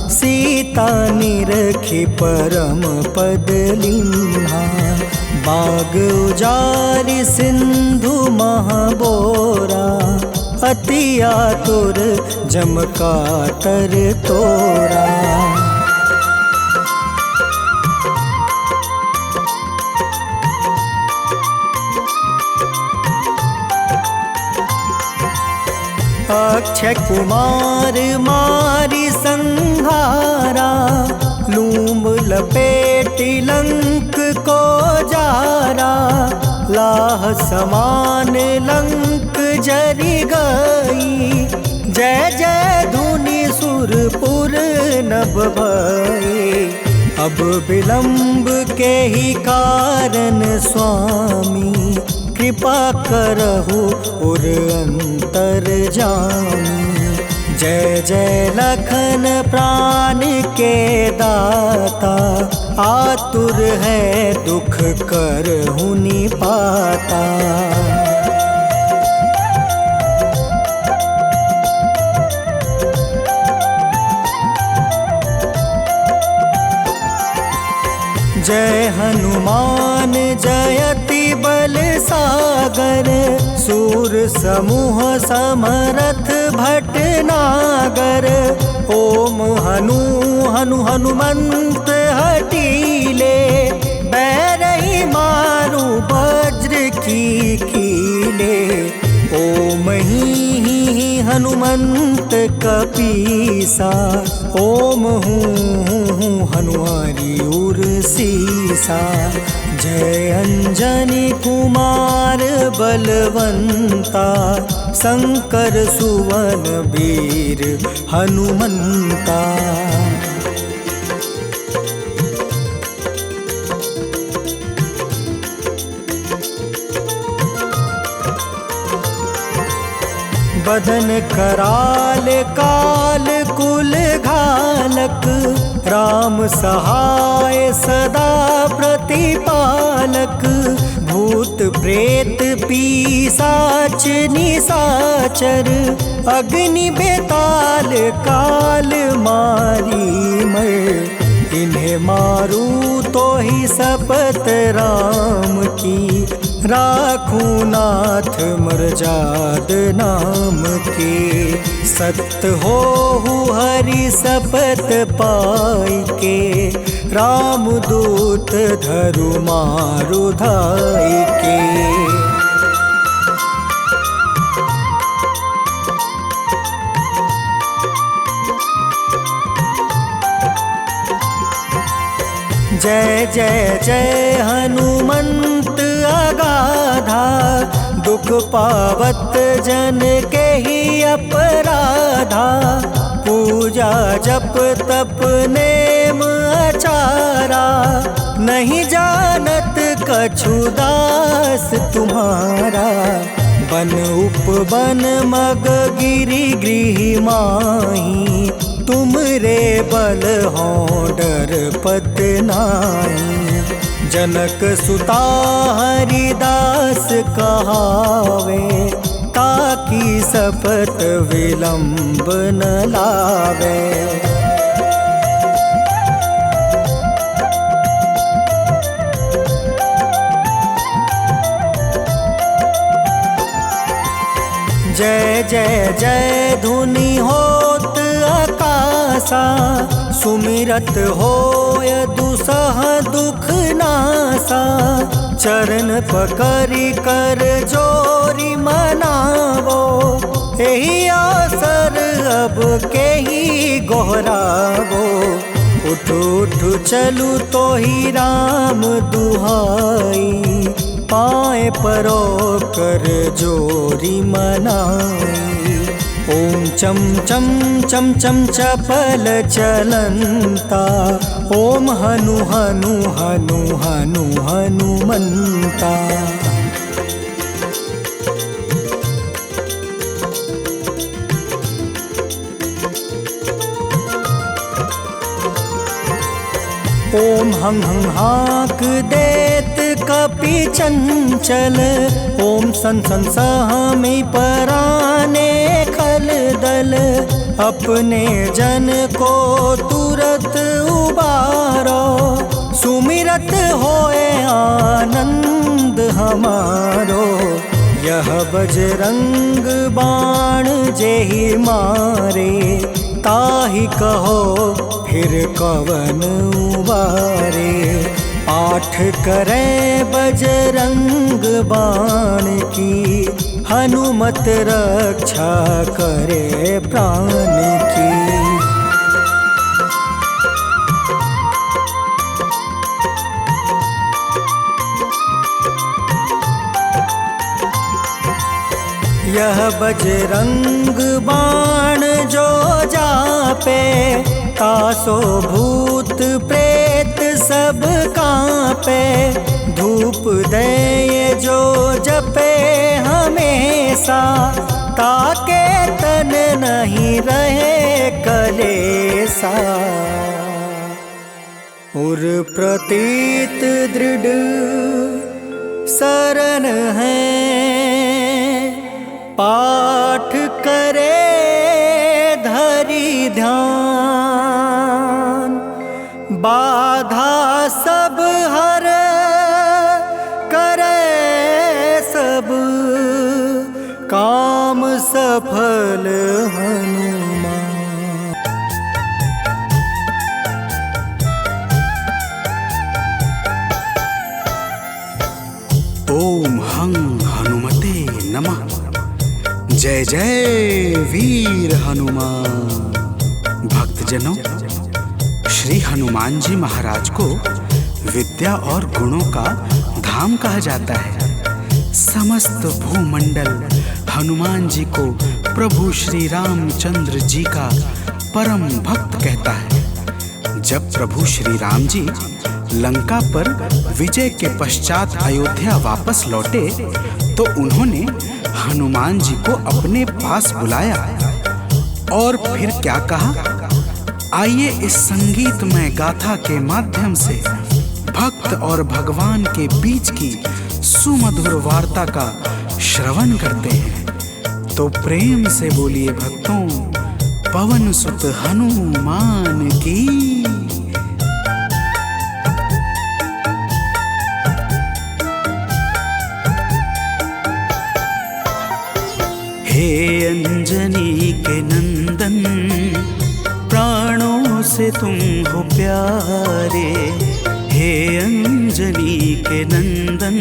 सीता निरखी परम पद लीन्हा। बाग उजारि सिंधु महाबोरा, अति आतुर जम कातर तोरा। अक्षय कुमार मारी संहारा, लूम लपेटी लंक को जारा। लाह समान लंक जरि गई, जय जय धुनि सुरपुर नभ भई। अब विलंब के ही कारण स्वामी, कृपा करहु उर अंतर जामी। जय जय लखन प्राण के दाता, आतुर है दुख करहु निपाता। जय हनुमान जयति बल सागर, सूर समूह समरथ भटनागर। ओम हनु हनु हनुमंत हटीले, बैरही मारू वज्र की कीले। ओम ही हनुमंत कपीसा, ओम हूँ हनुमारी उर सीसा। जय अंजनी कुमार बलवंता, शंकर सुवन वीर हनुमंता। बदन कराल काल कुल घालक, राम सहाय सदा प्रतिपालक। भूत प्रेत पिशाच निशाचर, अग्नि बेताल काल मारी मर। इन्हें मारू तो ही शपथ राम की, राखूं नाथ मर्जाद नाम के। सत हो हरि सपत पाई के, राम दूत धरु मारु धाई के। जय जय जय हनुमंत अगाधा, दुख पावत जन के ही अपराधा। पूजा जप तप नेम आचारा, नहीं जानत कछु दास तुम्हारा। बन उपवन मग गिरि गृह माही, तुम रे बल हो डर पत नाई। जनक सुता हरिदास कहावे, ताकि सपत विलंब न लावे। जय जय जय धुनि होत आकाशा, सुमिरत होय दुसह दुख नासा। चरण पकड़ि कर जोरी मनावो, एही आसर अब के ही गोहरावो। उठ उठ चलू तो ही राम दुहाई, पाए परो कर जोरी मनाई। ओम चम चम चम चम चपल चलंता, ओम हनु हनु हनु हनु हनुमंता। ओम हं हं हाक देत कपि चंचल, ओम सन सन सहमी पराने खल दल। अपने जन को तुरत उबारो, सुमिरत होए आनंद हमारो। यह बजरंग बाण जेहि मारे, ताहि कहो फिर कवन उबारे। पाठ करें बजरंग बाण की, हनुमत रक्षा करे प्राण की। यह बजरंग बाण जो जापे, तासो भूत प्रेत सब कांपे। धूप दे जो जपे हमेशा, ताके तन नहीं रहे कलेसा। उर प्रतीत दृढ़ शरण है, पाठ करे धरि ध्यान। बाधा सब हर करे सब, काम सफल हनुमान। ओम हं हनुमते नमः। जय जय वीर हनुमान। भक्तजनों, श्री हनुमान जी महाराज को विद्या और गुणों का धाम कहा जाता है। समस्त भूमंडल हनुमान जी को प्रभु श्री रामचंद्र जी का परम भक्त कहता है। जब प्रभु श्री राम जी लंका पर विजय के पश्चात अयोध्या वापस लौटे तो उन्होंने हनुमान जी को अपने पास बुलाया और फिर क्या कहा, आइए इस संगीतमय गाथा के माध्यम से भक्त और भगवान के बीच की सुमधुर वार्ता का श्रवण करते हैं। तो प्रेम से बोलिए भक्तों, पवन सुत हनुमान की। तुम हो प्यारे, हे अंजनी के नंदन,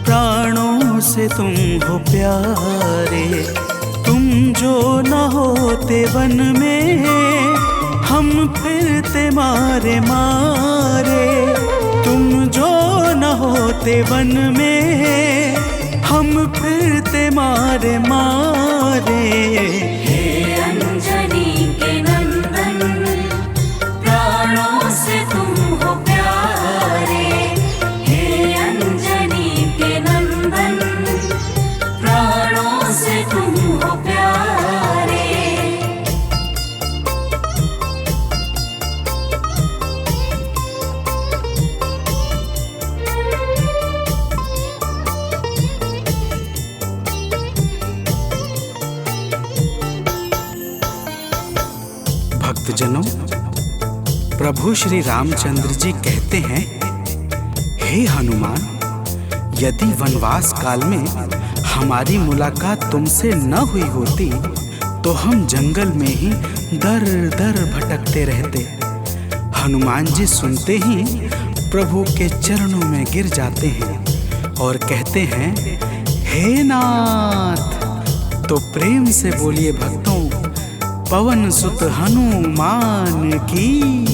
प्राणों से तुम हो प्यारे। तुम जो न होते वन में, हम फिरते मारे मारे। तुम जो न होते वन में, हम फिरते मारे मारे। हे अंजनी के नंदन, प्राणों से तुम हो प्यारे। हे अंजनी के नंदन, प्राणों से तुम हो प्यारे। भक्तजनों, प्रभु श्री रामचंद्र जी कहते हैं, हे हनुमान, यदि वनवास काल में हमारी मुलाकात तुमसे न हुई होती तो हम जंगल में ही दर दर भटकते रहते। हनुमान जी सुनते ही प्रभु के चरणों में गिर जाते हैं और कहते हैं, हे नाथ। तो प्रेम से बोलिए भक्तों, पवन सुत हनुमान की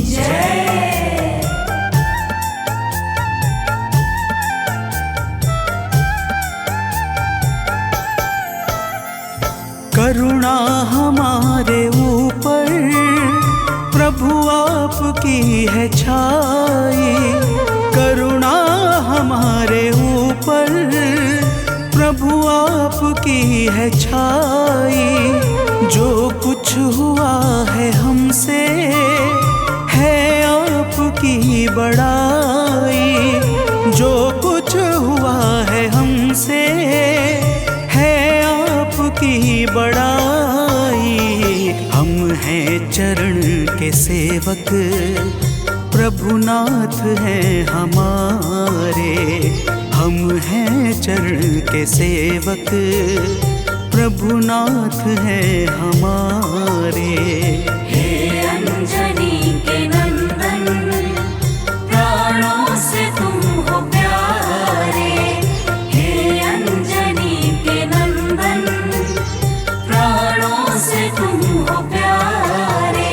जय। करुणा हमारे ऊपर प्रभु आपकी है छाई। करुणा हमारे ऊपर प्रभु आपकी है छाई। जो कुछ हुआ है हमसे है आपकी बड़ाई। जो कुछ हुआ है हमसे है आपकी बड़ाई। हम हैं चरण के सेवक, प्रभुनाथ हैं हमारे। हम हैं चरण के सेवक, प्रभुनाथ हैं हमारे। हे अंजनी के नंदन, प्राणों से तुम हो प्यारे। हे अंजनी के नंदन, प्राणों से तुम हो प्यारे।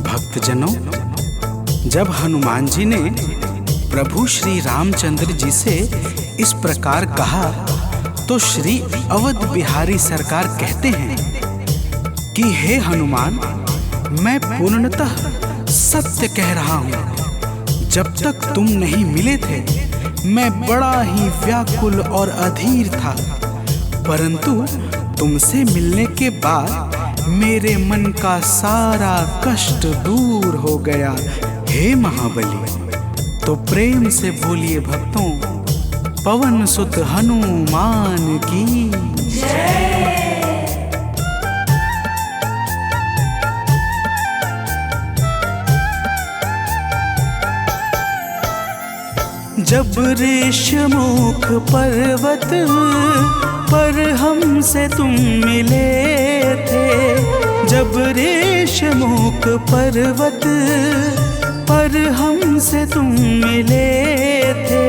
भक्तजनों, जब हनुमान जी ने प्रभु श्री रामचंद्र जी से इस प्रकार कहा तो श्री अवध बिहारी सरकार कहते हैं कि हे हनुमान, मैं पूर्णतः सत्य कह रहा हूँ। जब तक तुम नहीं मिले थे मैं बड़ा ही व्याकुल और अधीर था, परंतु तुमसे मिलने के बाद मेरे मन का सारा कष्ट दूर हो गया। हे महाबली, तो प्रेम से बोलिए भक्तों, पवन सुत हनुमान की जय। जब ऋषमुख पर्वत पर हमसे तुम मिले थे, जब ऋषमुख पर्वत पर हमसे तुम मिले थे,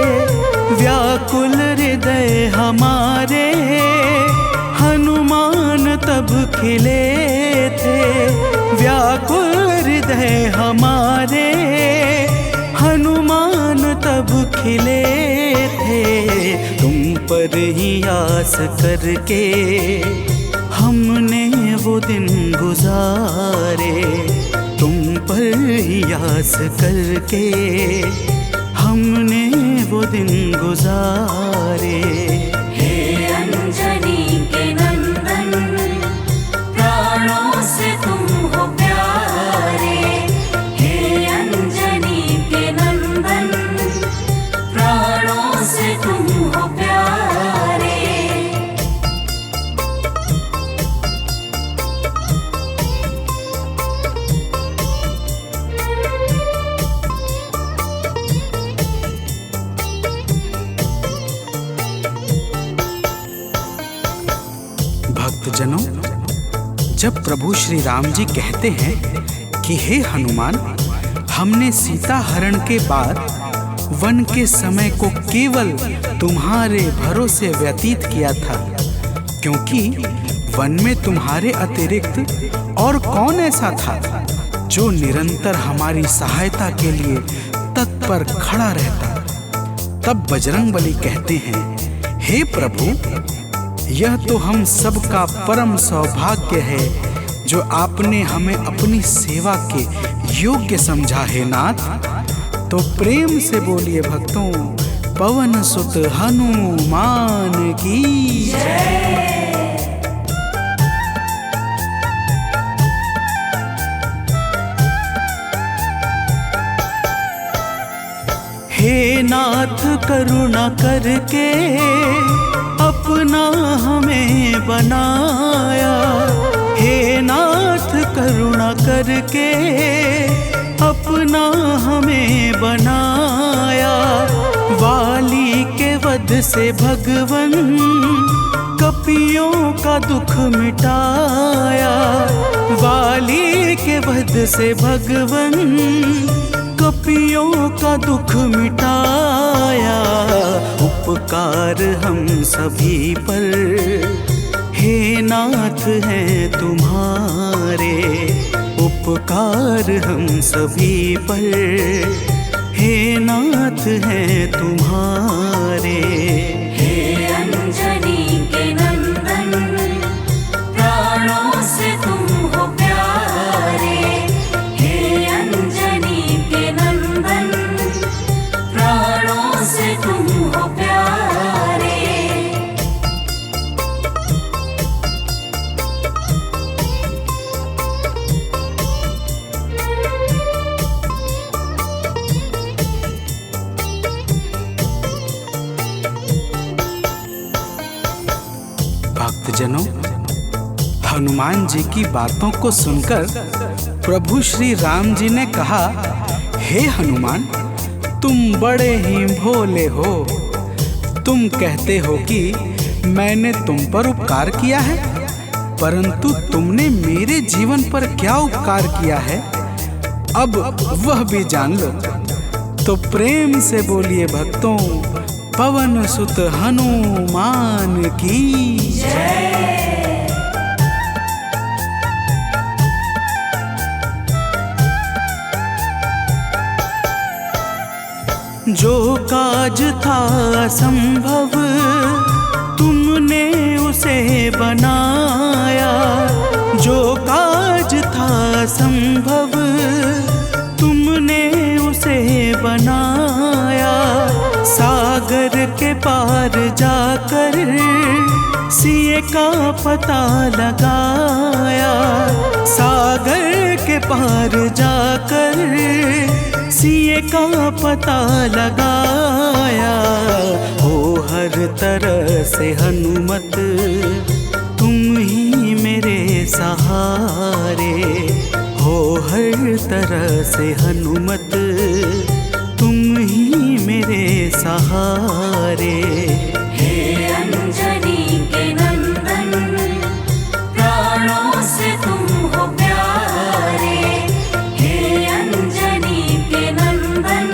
व्याकुल हृदय हमारे हनुमान तब खिले थे। व्याकुल हृदय हमारे हनुमान तब खिले थे। तुम पर ही आस करके हमने वो दिन गुजारे। तुम पर ही आस करके हमने वो दिन गुजारे। हे अंजनी के नंदन, प्राणों से तुम हो प्यारे। हे अंजनी के नंदन, प्राणों से तुम हो प्यारे। जब प्रभु श्री राम जी कहते हैं कि हे हनुमान, हमने सीता हरण के बाद वन के समय को केवल तुम्हारे भरोसे व्यतीत किया था, क्योंकि वन में तुम्हारे अतिरिक्त और कौन ऐसा था जो निरंतर हमारी सहायता के लिए तत्पर खड़ा रहता। तब बजरंगबली कहते हैं, हे प्रभु, यह तो हम सबका परम सौभाग्य है जो आपने हमें अपनी सेवा के योग्य समझा है नाथ। तो प्रेम से बोलिए भक्तों, पवन सुत हनुमान की जय। हे नाथ करुणा करके अपना हमें बनाया, हे नाथ करुणा करके अपना हमें बनाया। वाली के वध से भगवन कपियों का दुख मिटाया, वाली के वध से भगवन कपियों का दुख मिटाया। उपकार हम सभी पर हे नाथ हैं तुम्हारे, उपकार हम सभी पर हे नाथ हैं तुम्हारे। हे अंजनी के नंदन, प्राणों से तुम हो प्यारे। हे अंजनी के नंदन, प्राणों से तुम हो प्यारे। भक्तजनों, हनुमान जी की बातों को सुनकर प्रभु श्री राम जी ने कहा, हे हनुमान, तुम बड़े ही भोले हो। तुम कहते हो कि मैंने तुम पर उपकार किया है, परंतु तुमने मेरे जीवन पर क्या उपकार किया है, अब वह भी जान लो। तो प्रेम से बोलिए भक्तों, पवन सुत हनुमान की जय। जो काज था असंभव तुमने उसे बनाया, जो काज था असंभव तुमने उसे बनाया। सागर के पार जाकर सिए का पता लगाया, सागर के पार जाकर सिए का पता लगाया। हो हर तरह से हनुमत तुम ही मेरे सहारे, हो हर तरह से हनुमत तुम ही मेरे सहारे। हे अंजनी के नंदन, प्राणों से तुम हो प्यारे। हे अंजनी के नंदन,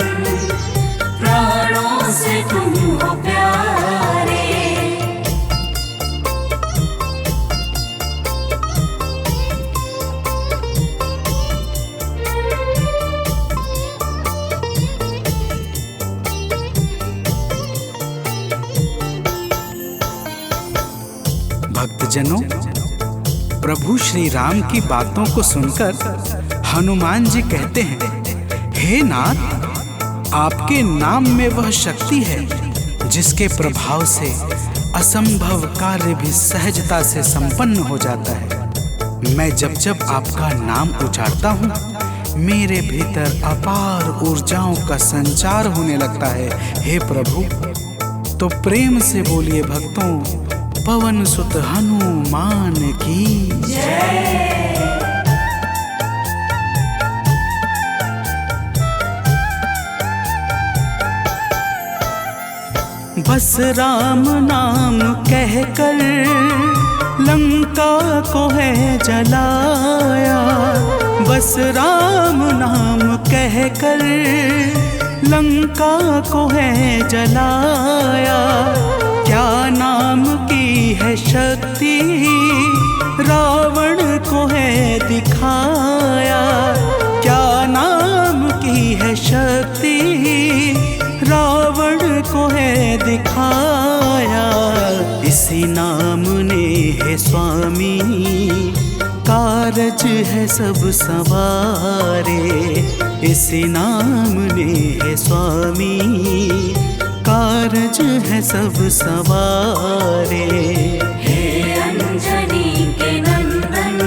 प्राणों से तुम हो प्यारे। भक्तजनों, प्रभु श्री राम की बातों को सुनकर हनुमान जी कहते हैं, हे नाथ, आपके नाम में वह शक्ति है जिसके प्रभाव से असंभव कार्य भी सहजता से संपन्न हो जाता है। मैं जब जब आपका नाम उच्चारता हूँ, मेरे भीतर अपार ऊर्जाओं का संचार होने लगता है। हे प्रभु, तो प्रेम से बोलिए भक्तों, पवन सुत हनुमान की जय। बस राम नाम कहकर लंका को है जलाया, बस राम नाम कहकर लंका को है जलाया। क्या नाम की है शक्ति रावण को है दिखाया, क्या नाम की है शक्ति रावण को है दिखाया। इसी नाम ने है स्वामी कारज है सब सवारे, इसी नाम ने है स्वामी कारज है सब सवारे। हे अंजनी के नंदन,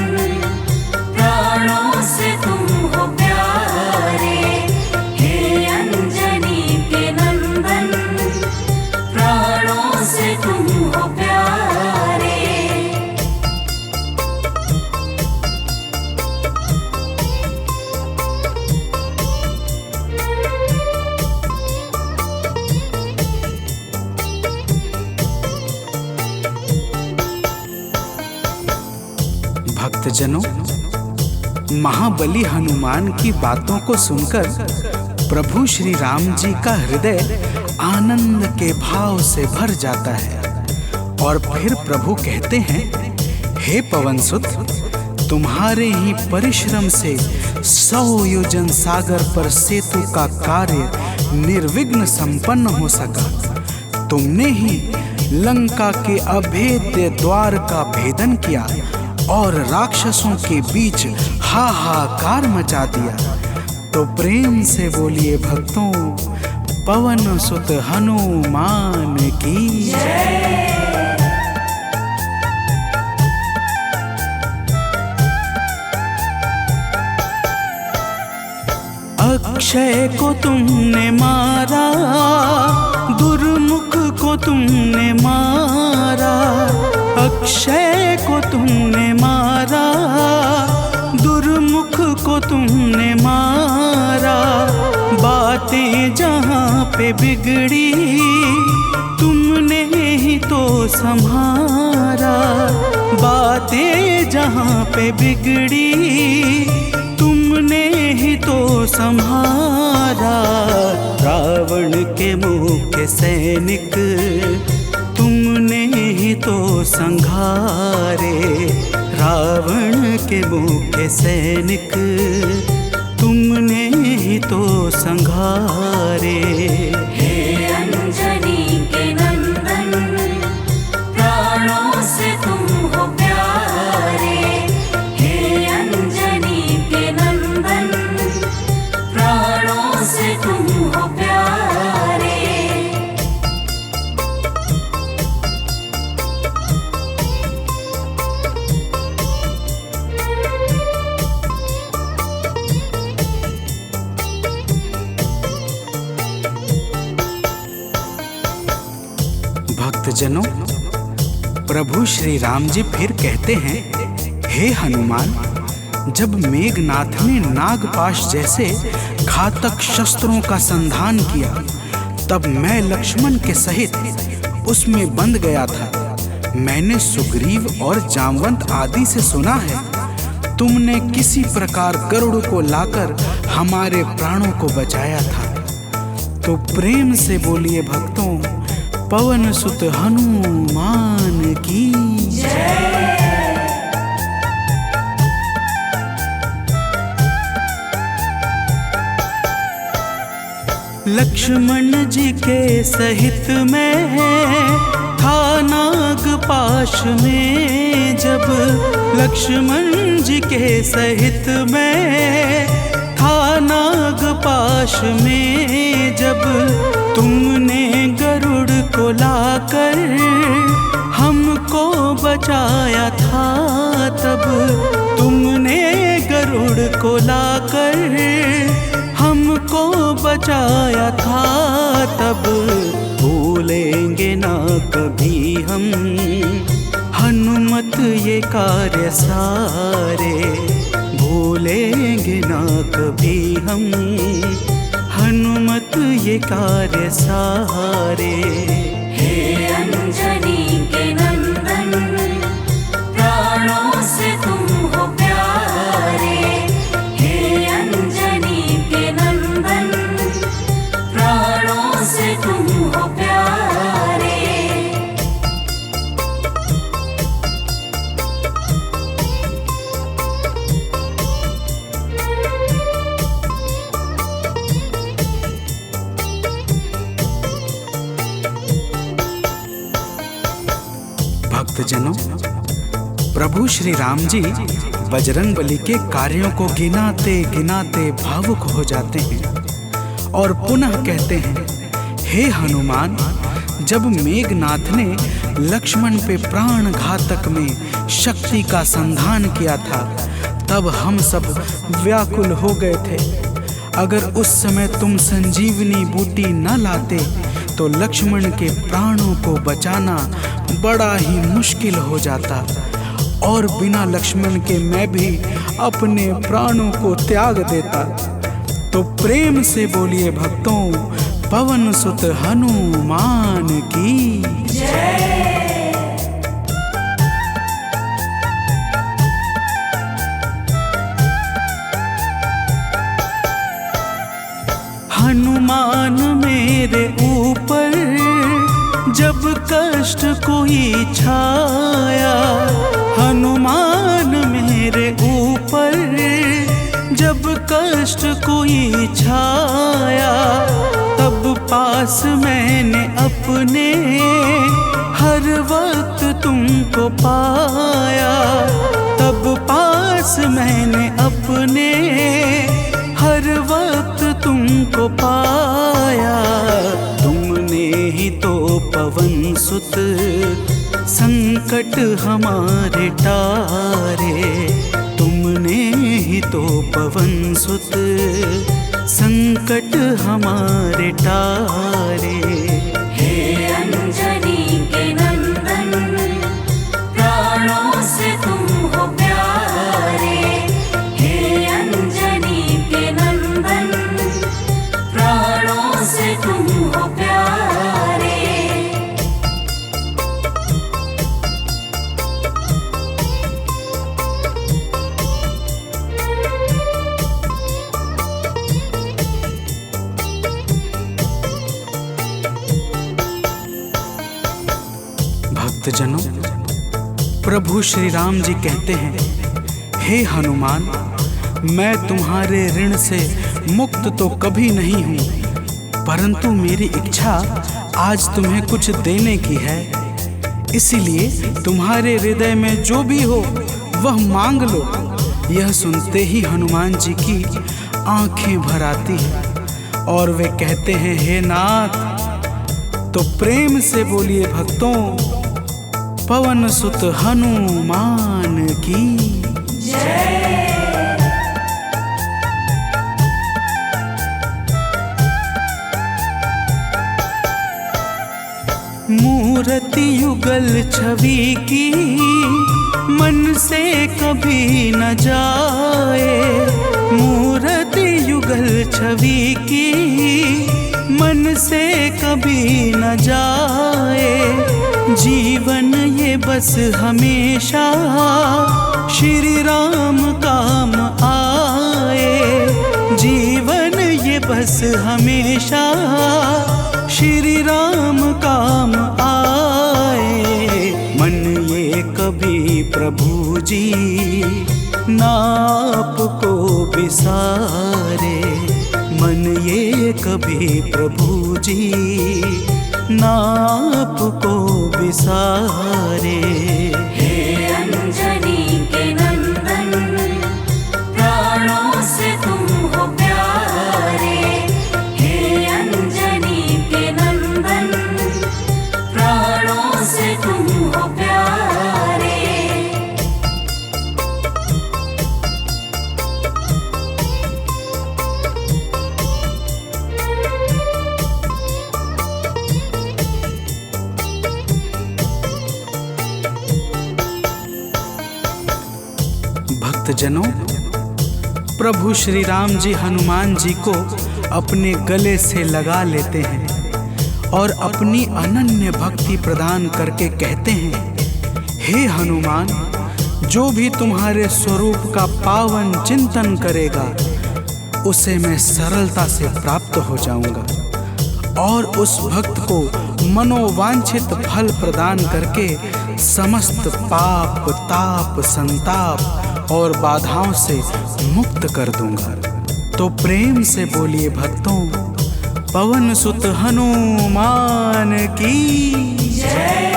प्राणों से तुम हो प्यारे। हे अंजनी के नंदन, प्राणों से तुम हो प्यारे। भक्तजनों, महाबली हनुमान की बातों को सुनकर प्रभु श्री राम जी का हृदय आनंद के भाव से भर जाता है और फिर प्रभु कहते हैं, हे पवनसुत, तुम्हारे ही परिश्रम से 100 योजन सागर पर सेतु का कार्य निर्विघ्न संपन्न हो सका। तुमने ही लंका के अभेद्य द्वार का भेदन किया और राक्षसों के बीच हाहाकार मचा दिया। तो प्रेम से बोलिए भक्तों, पवन सुत हनुमान की जय। अक्षय को तुमने मारा, दुर्मुख को तुमने मारा, अक्षय को तुमने मारा, दुर्मुख को तुमने मारा। बातें जहाँ पे बिगड़ी तुमने ही तो संभारा, बातें जहाँ पे बिगड़ी तुमने ही तो संभारा। रावण के मुख्य सैनिक तुमने ही तो संघारे, रावण के मुख्य सैनिक तुमने ही तो संघारे। हे अंजनी के नंदन, प्राणों से तुम हो प्यारे। हे अंजनी के नंदन, प्राणों से तुम हो प्यारे। भक्तजनों, प्रभु श्री राम जी फिर कहते हैं, हे हनुमान, जब मेघनाथ ने नागपाश जैसे घातक शस्त्रों का संधान किया, तब मैं लक्ष्मण के सहित उसमें बंध गया था। मैंने सुग्रीव और जामवंत आदि से सुना है, तुमने किसी प्रकार गरुड़ को लाकर हमारे प्राणों को बचाया था। तो प्रेम से बोलिए भक्तों, पवन सुत हनुमान की जय। लक्ष्मण जी के सहित में था नागपाश में, जब लक्ष्मण जी के सहित में था नागपाश में, जब तुमने गरुड़ को लाकर हमको बचाया था, तब तुमने गरुड़ को लाकर हमको बचाया था। तब भूलेंगे ना कभी हम हनुमत ये कार्य सारे, भूलेंगे ना कभी हम हनुमत ये कार्य सारे। हे अंजनी के नंदन, भक्तजनों, प्रभु श्री राम जी बजरंगबली के कार्यों को गिनाते गिनाते भावुक हो जाते हैं और पुनः कहते हैं, हे हनुमान, जब मेघनाथ ने लक्ष्मण पे प्राण घातक में शक्ति का संधान किया था, तब हम सब व्याकुल हो गए थे। अगर उस समय तुम संजीवनी बूटी न लाते तो लक्ष्मण के प्राणों को बचाना बड़ा ही मुश्किल हो जाता, और बिना लक्ष्मण के मैं भी अपने प्राणों को त्याग देता। तो प्रेम से बोलिए भक्तों, पवन सुत हनुमान की जय। हनुमान मेरे ऊपर जब कष्ट कोई छाया, हनुमान मेरे ऊपर जब कष्ट कोई छाया, तब पास मैंने अपने हर वक्त तुमको पाया, तब पास मैंने अपने हर वक्त तुमको पाया। तुमने ही तो पवन सुत संकट हमारे टारे, तुमने ही तो पवन सुत संकट हमारे टारे। हे अंजनी के नंदन, प्राणों से तुम हो प्यारे। हे अंजनी के नंदन, प्राणों से तुम हो प्यारे। भक्तजनों, प्रभु श्री राम जी कहते हैं, हे हनुमान, मैं तुम्हारे ऋण से मुक्त तो कभी नहीं हूँ, परंतु मेरी इच्छा आज तुम्हें कुछ देने की है। इसीलिए तुम्हारे हृदय में जो भी हो वह मांग लो। यह सुनते ही हनुमान जी की आंखें भर आती हैं और वे कहते हैं, हे नाथ। तो प्रेम से बोलिए भक्तों, पवन सुत हनुमान की जय। मूर्ति युगल छवि की मन से कभी न जाए, मूर्ति युगल छवि की मन से कभी न जाए। जीवन ये बस हमेशा श्री राम काम आए, जीवन ये बस हमेशा श्री राम काम आए। मन ये कभी प्रभु जी नाप को बिसारे, मन ये कभी प्रभु जी नाप को बिसारे। हे अंजनी के नंदन, प्राणों से तुम हो प्यारे। हे अंजनी के नंदन, प्राणों से तुम हो प्यारे। भक्तजनों, प्रभु श्री राम जी हनुमान जी को अपने गले से लगा लेते हैं और अपनी अनन्य भक्ति प्रदान करके कहते हैं, हे हनुमान, जो भी तुम्हारे स्वरूप का पावन चिंतन करेगा उसे मैं सरलता से प्राप्त हो जाऊंगा और उस भक्त को मनोवांछित फल प्रदान करके समस्त पाप, ताप, संताप और बाधाओं से मुक्त कर दूंगा। तो प्रेम से बोलिए भक्तों, पवन सुत हनुमान की जय।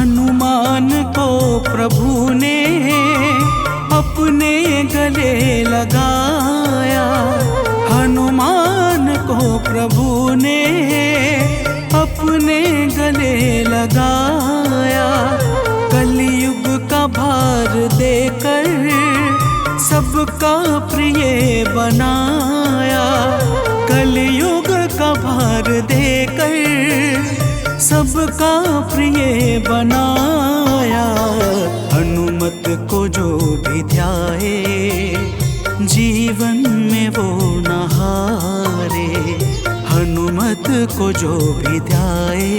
हनुमान को प्रभु ने अपने गले लगाया, हनुमान को प्रभु ने अपने गले लगाया। कलयुग का भार देकर सबका प्रिय बनाया, कलयुग का भार देकर सबका प्रिय बनाया। हनुमत को जो भी ध्याए जीवन में वो न हारे, हनुमत को जो भी ध्याए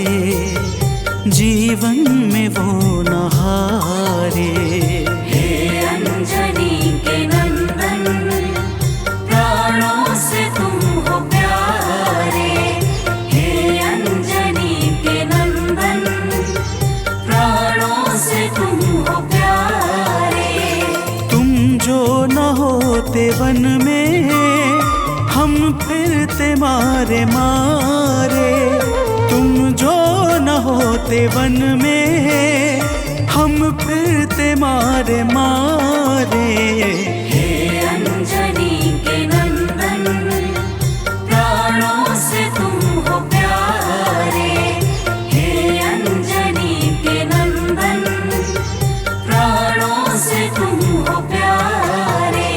जीवन में वो न हारे। हे अंजनी के नंदन, प्राणों से तुम हो प्यारे। हे अंजनी के नंदन, प्राणों से तुम हो प्यारे। तुम जो न होते वन में हम फिरते मारे मारे, तुम जो न होते वन में हम फिरते मारे मारे। हे अंजनी के नंदन, प्राणों से तुम हो प्यारे। हे अंजनी के नंदन, प्राणों से तुम हो प्यारे।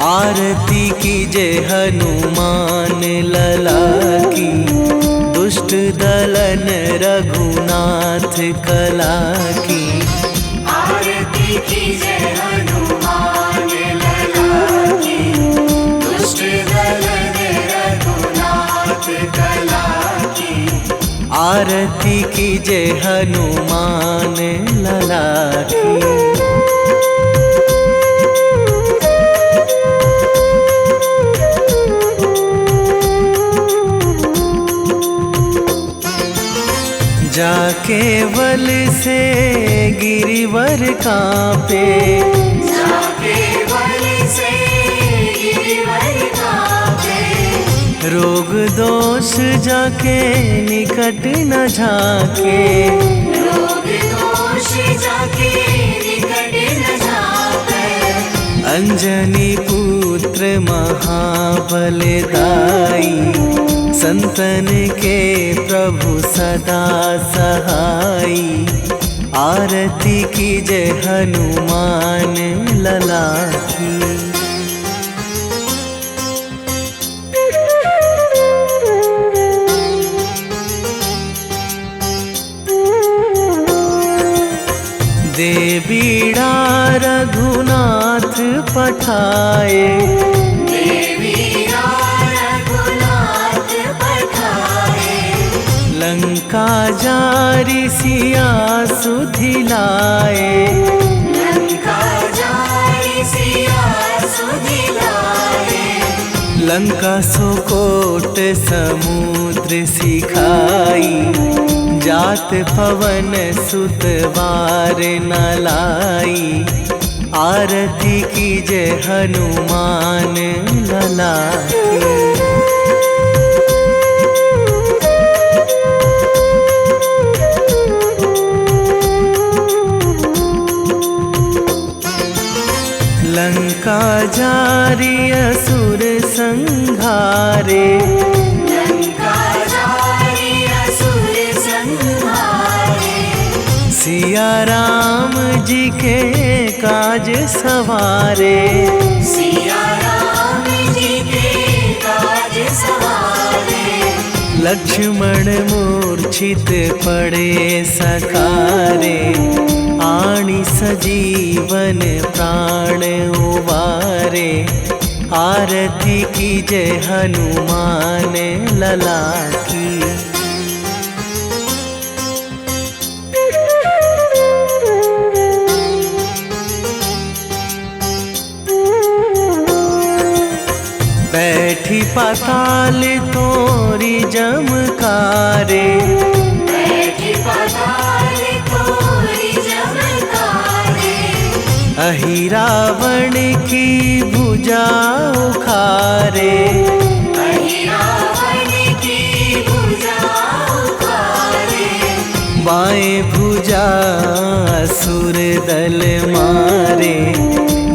आरती कीजे हनुमान लला की, दुष्ट दलन रघुनाथ कला की। आरती कीजे हनुमान लला की, दुष्ट दलन रघुनाथ कला की। आरती कीजे हनुमान लला की। जाके बल से गिरिवर कांपे, जाके बल से गिरिवर कांपे। रोग दोष जाके निकट न झाके, रोग दोष जाके निकट न जाके। अंजनी पुत्र महाबलदाई, संतन के प्रभु सदा सहाई। आरती कीजे हनुमान लला की। दे बीड़ा रघुनाथ पठाए, लंका जारी सिया सुधिलाए, लंका जारी सिया सुधिलाए। लंका सुकोट समुद्र सिखाई, जात पवन सुत वार न लाई। आरती कीजे हनुमान लला की। लंका जारी असुर संहारे, लंका जारी असुर संहारे। सिया राम जी के काज सवारे, सिया राम जी के काज सवारे। लक्ष्मण मूर्छित पड़े सकारे, आणी सजीवन प्राण उबारे। आरती कीजे हनुमान लला की। बैठी पाताल तोरी जमकारे, बैठी पाताल तोरी जमकारे, अहि रावण की भुजा उखारे, अहि रावण की भुजा उखारे, बाएं भुजा असुर दल मारे,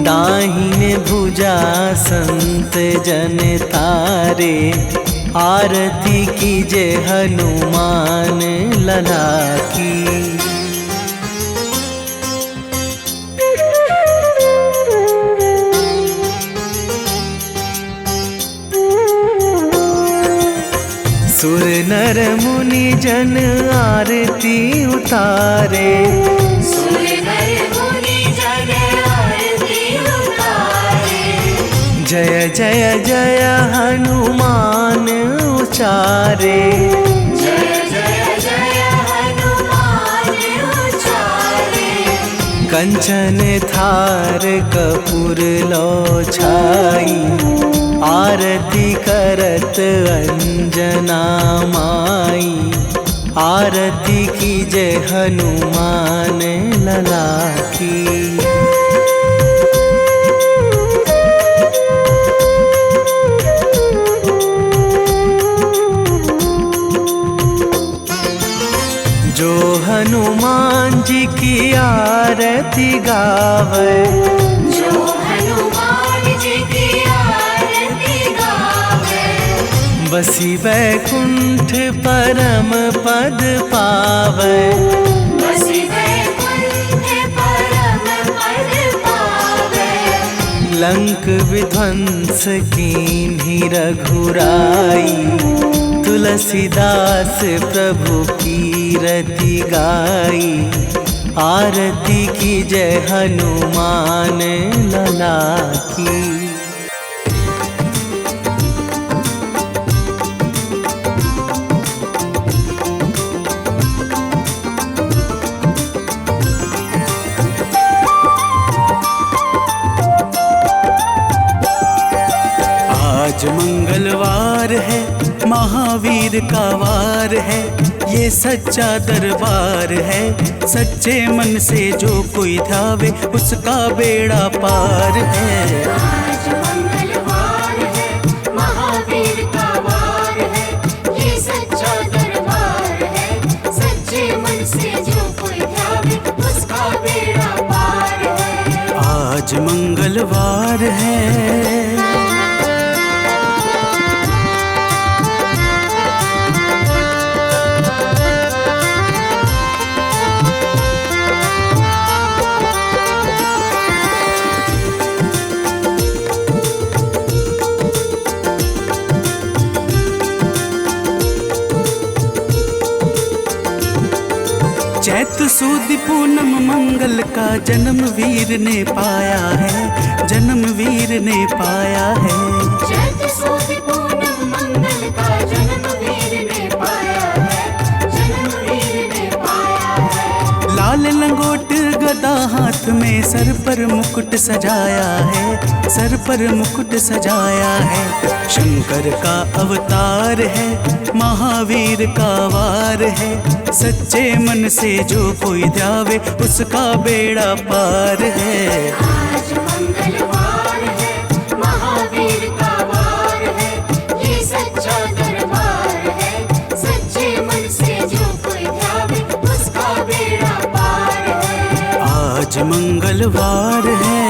दाहिने भुजा संत जन तारे, आरती कीजे हनुमान लला की। सुर नर मुनि जन आरती उतारे, सुर नर मुनि जन आरती उतारे, जय जय जय हनुमान उचारे, जय जय जय हनुमान उचारे, कंचन थार कपूर लो छाई, आरती करत अंजना माई, आरती कीजे हनुमान लला की। जो हनुमान जी की आरती गावे, जो हनुमान जी की आरती गावे, बसी वैकुंठ परम पद पावे, बसी वैकुंठ परम पद पावे, लंक विध्वंस कीन्ही रघुराई, तुलसीदास प्रभु कीरति गाई, आरती कीजय हनुमान लला की। आज मंगलवार है, महावीर का वार है, ये सच्चा दरबार है, सच्चे मन से जो कोई ध्यावे उसका बेड़ा पार है। आज मंगलवार है, महावीर का वार है, ये सच्चा दरबार है, सच्चे मन से जो कोई ध्यावे उसका बेड़ा पार है। आज मंगलवार है, चैत सुद पूनम मंगल का जन्म वीर ने पाया है, जन्म वीर ने पाया है। चैत सुद पूनम मंगल का जन्म वीर ने पाया है, जन्म वीर ने पाया है। लाल लंगोट गदा हाथ में, सर पर मुकुट सजाया है, सर पर मुकुट सजाया है। शंकर का अवतार है, महावीर का वार है, सच्चे मन से जो कोई ध्यावे उसका बेड़ा पार है। आज मंगलवार है, महावीर का वार है, ये सच्चा दरबार है, सच्चे मन से जो कोई ध्यावे उसका बेड़ा पार है। आज मंगलवार है,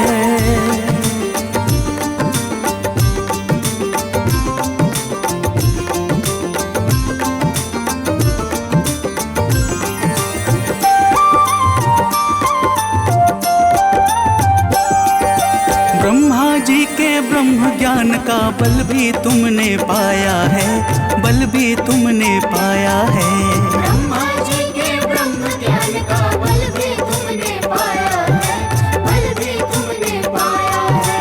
ब्रह्म ज्ञान का बल भी तुमने पाया है, बल भी तुमने पाया है। ब्रह्मा जी के ब्रह्म ज्ञान का बल भी तुमने पाया है, बल भी तुमने पाया है।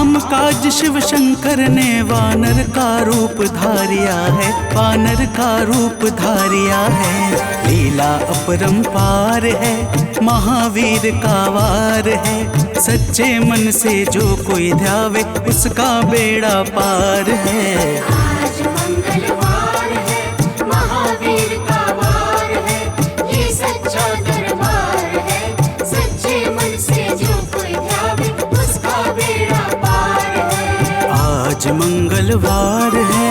काम काज शिव शंकर ने वानर का रूप धारिया है, वानर का रूप धारिया है। लीला अपरंपार है, महावीर का वार है। सच्चे मन से जो कोई ध्यावे उसका बेड़ा पार है। आज मंगलवार है, महावीर का वार है, ये सच्चा दरबार है। सच्चे मन से जो कोई ध्यावे उसका बेड़ा पार है। आज मंगलवार है।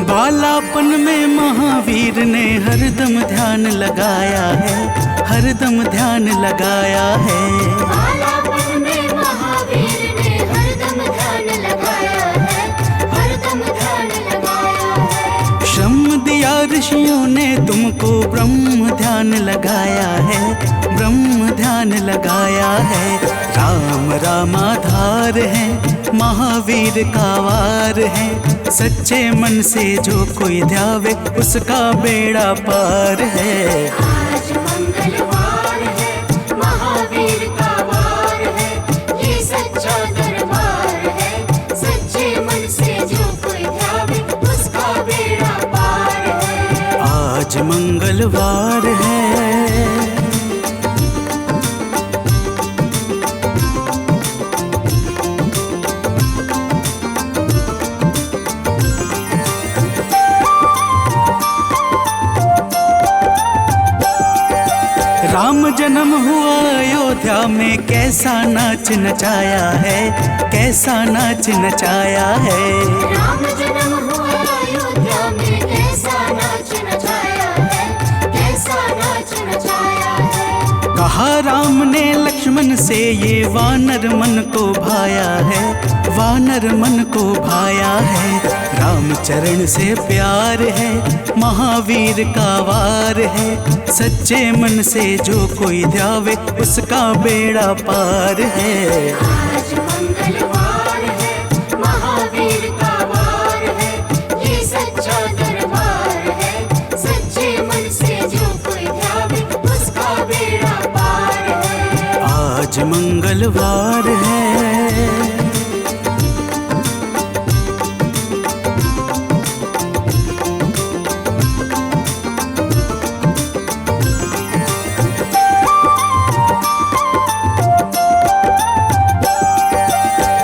बालापन में महावीर ने हरदम ध्यान लगाया है, हरदम ध्यान लगाया है। बालापन में महावीर ने हरदम ध्यान लगाया है, हरदम ध्यान लगाया है। श्रम दिया ऋषियों ने तुमको, ब्रह्म ध्यान लगाया है, ब्रह्म ध्यान लगाया है। राम रामाधार है, महावीर का वार है। सच्चे मन से जो कोई ध्यावे उसका बेड़ा पार है। आज मंगलवार है, महावीर का वार है, ये सच्चा दरबार है। सच्चे मन से जो कोई ध्यावे उसका बेड़ा पार है। आज मंगलवार है। राम जन्म हुआ अयोध्या में, कैसा नाच नचाया है, कैसा नाच नचाया है। राम जन्म हुआ अयोध्या में, कैसा नाच नचाया है, कैसा नाच नचाया है। कहा राम ने लक्ष्मण से, ये वानर मन को भाया है, वानर मन को भाया है। राम चरण से प्यार है, महावीर का वार है। सच्चे मन से जो कोई ध्यावे उसका बेड़ा पार है। आज मंगलवार है, महावीर का वार है, ये सच्चा दरबार है। सच्चे मन से जो कोई ध्यावे उसका बेड़ा पार है। आज मंगलवार है।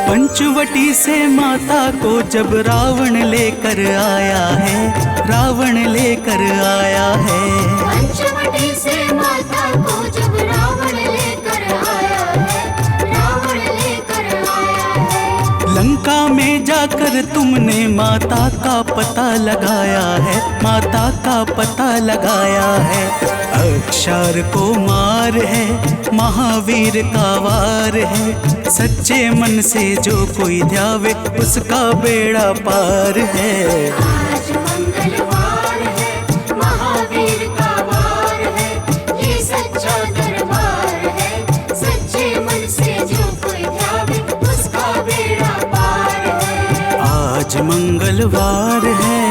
पंचवटी से माता को जब रावण लेकर आया है, रावण लेकर आया है। पंचवटी से माता को जब रावण लेकर आया है, रावण लेकर आया है। लंका में जाकर तुमने माता का पता लगाया है, माता का पता लगाया है। अक्षर को मार है, महावीर का वार है। सच्चे मन से जो कोई ध्यावे उसका बेड़ा पार है। आज मंगलवार है, महावीर का वार है, ये सच्चा दरबार है। सच्चे मन से जो कोई ध्यावे उसका बेड़ा पार है। आज मंगलवार है।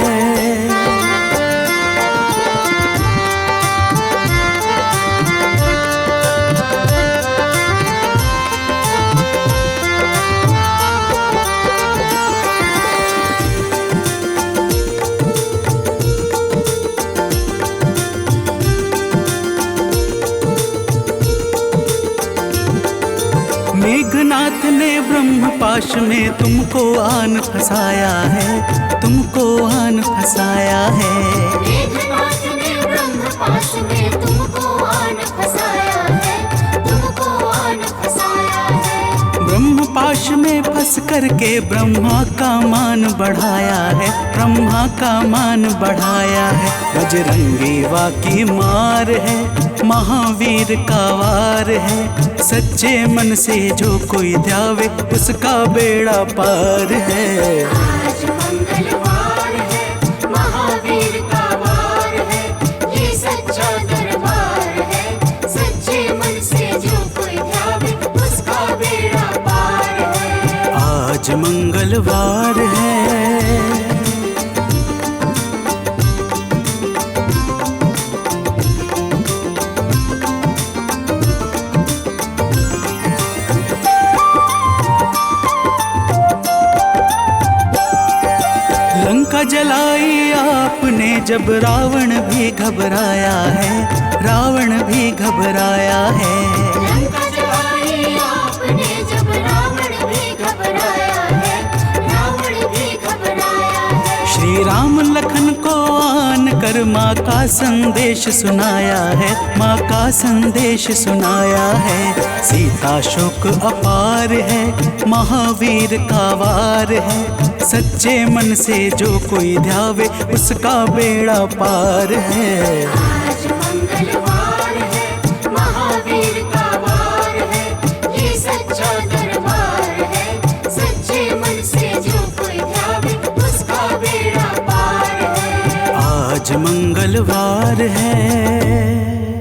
मेघनाथ ने ब्रह्म पाश में तुमको आन फंसाया है, तुमको आन फंसाया है। मेघनाथ ने ब्रह्म पाश में तुमको आन फंसाया है, तुमको आन फंसाया है। ब्रह्म पाश में फंस करके ब्रह्मा का मान बढ़ाया है, ब्रह्मा का मान बढ़ाया है। बजरंगी वाकी मार है, महावीर का वार है। सच्चे मन से जो कोई ध्यावे उसका बेड़ा पार है। आज मंगलवार है, महावीर का वार है, ये मंगलवार है। लंका जलाई आपने जब रावण भी घबराया है, रावण भी घबराया है। लंका जलाई आपने जब रावण भी घबराया है, रावण भी घबराया है। श्री राम लखन को आन कर माँ का संदेश सुनाया है, माँ का संदेश सुनाया है। सीता शोक अपार है, महावीर का वार है। सच्चे मन से जो कोई ध्यावे उसका बेड़ा पार है। आज मंगलवार है, महावीर का वार है, ये सच्चा दरबार है। सच्चे मन से जो कोई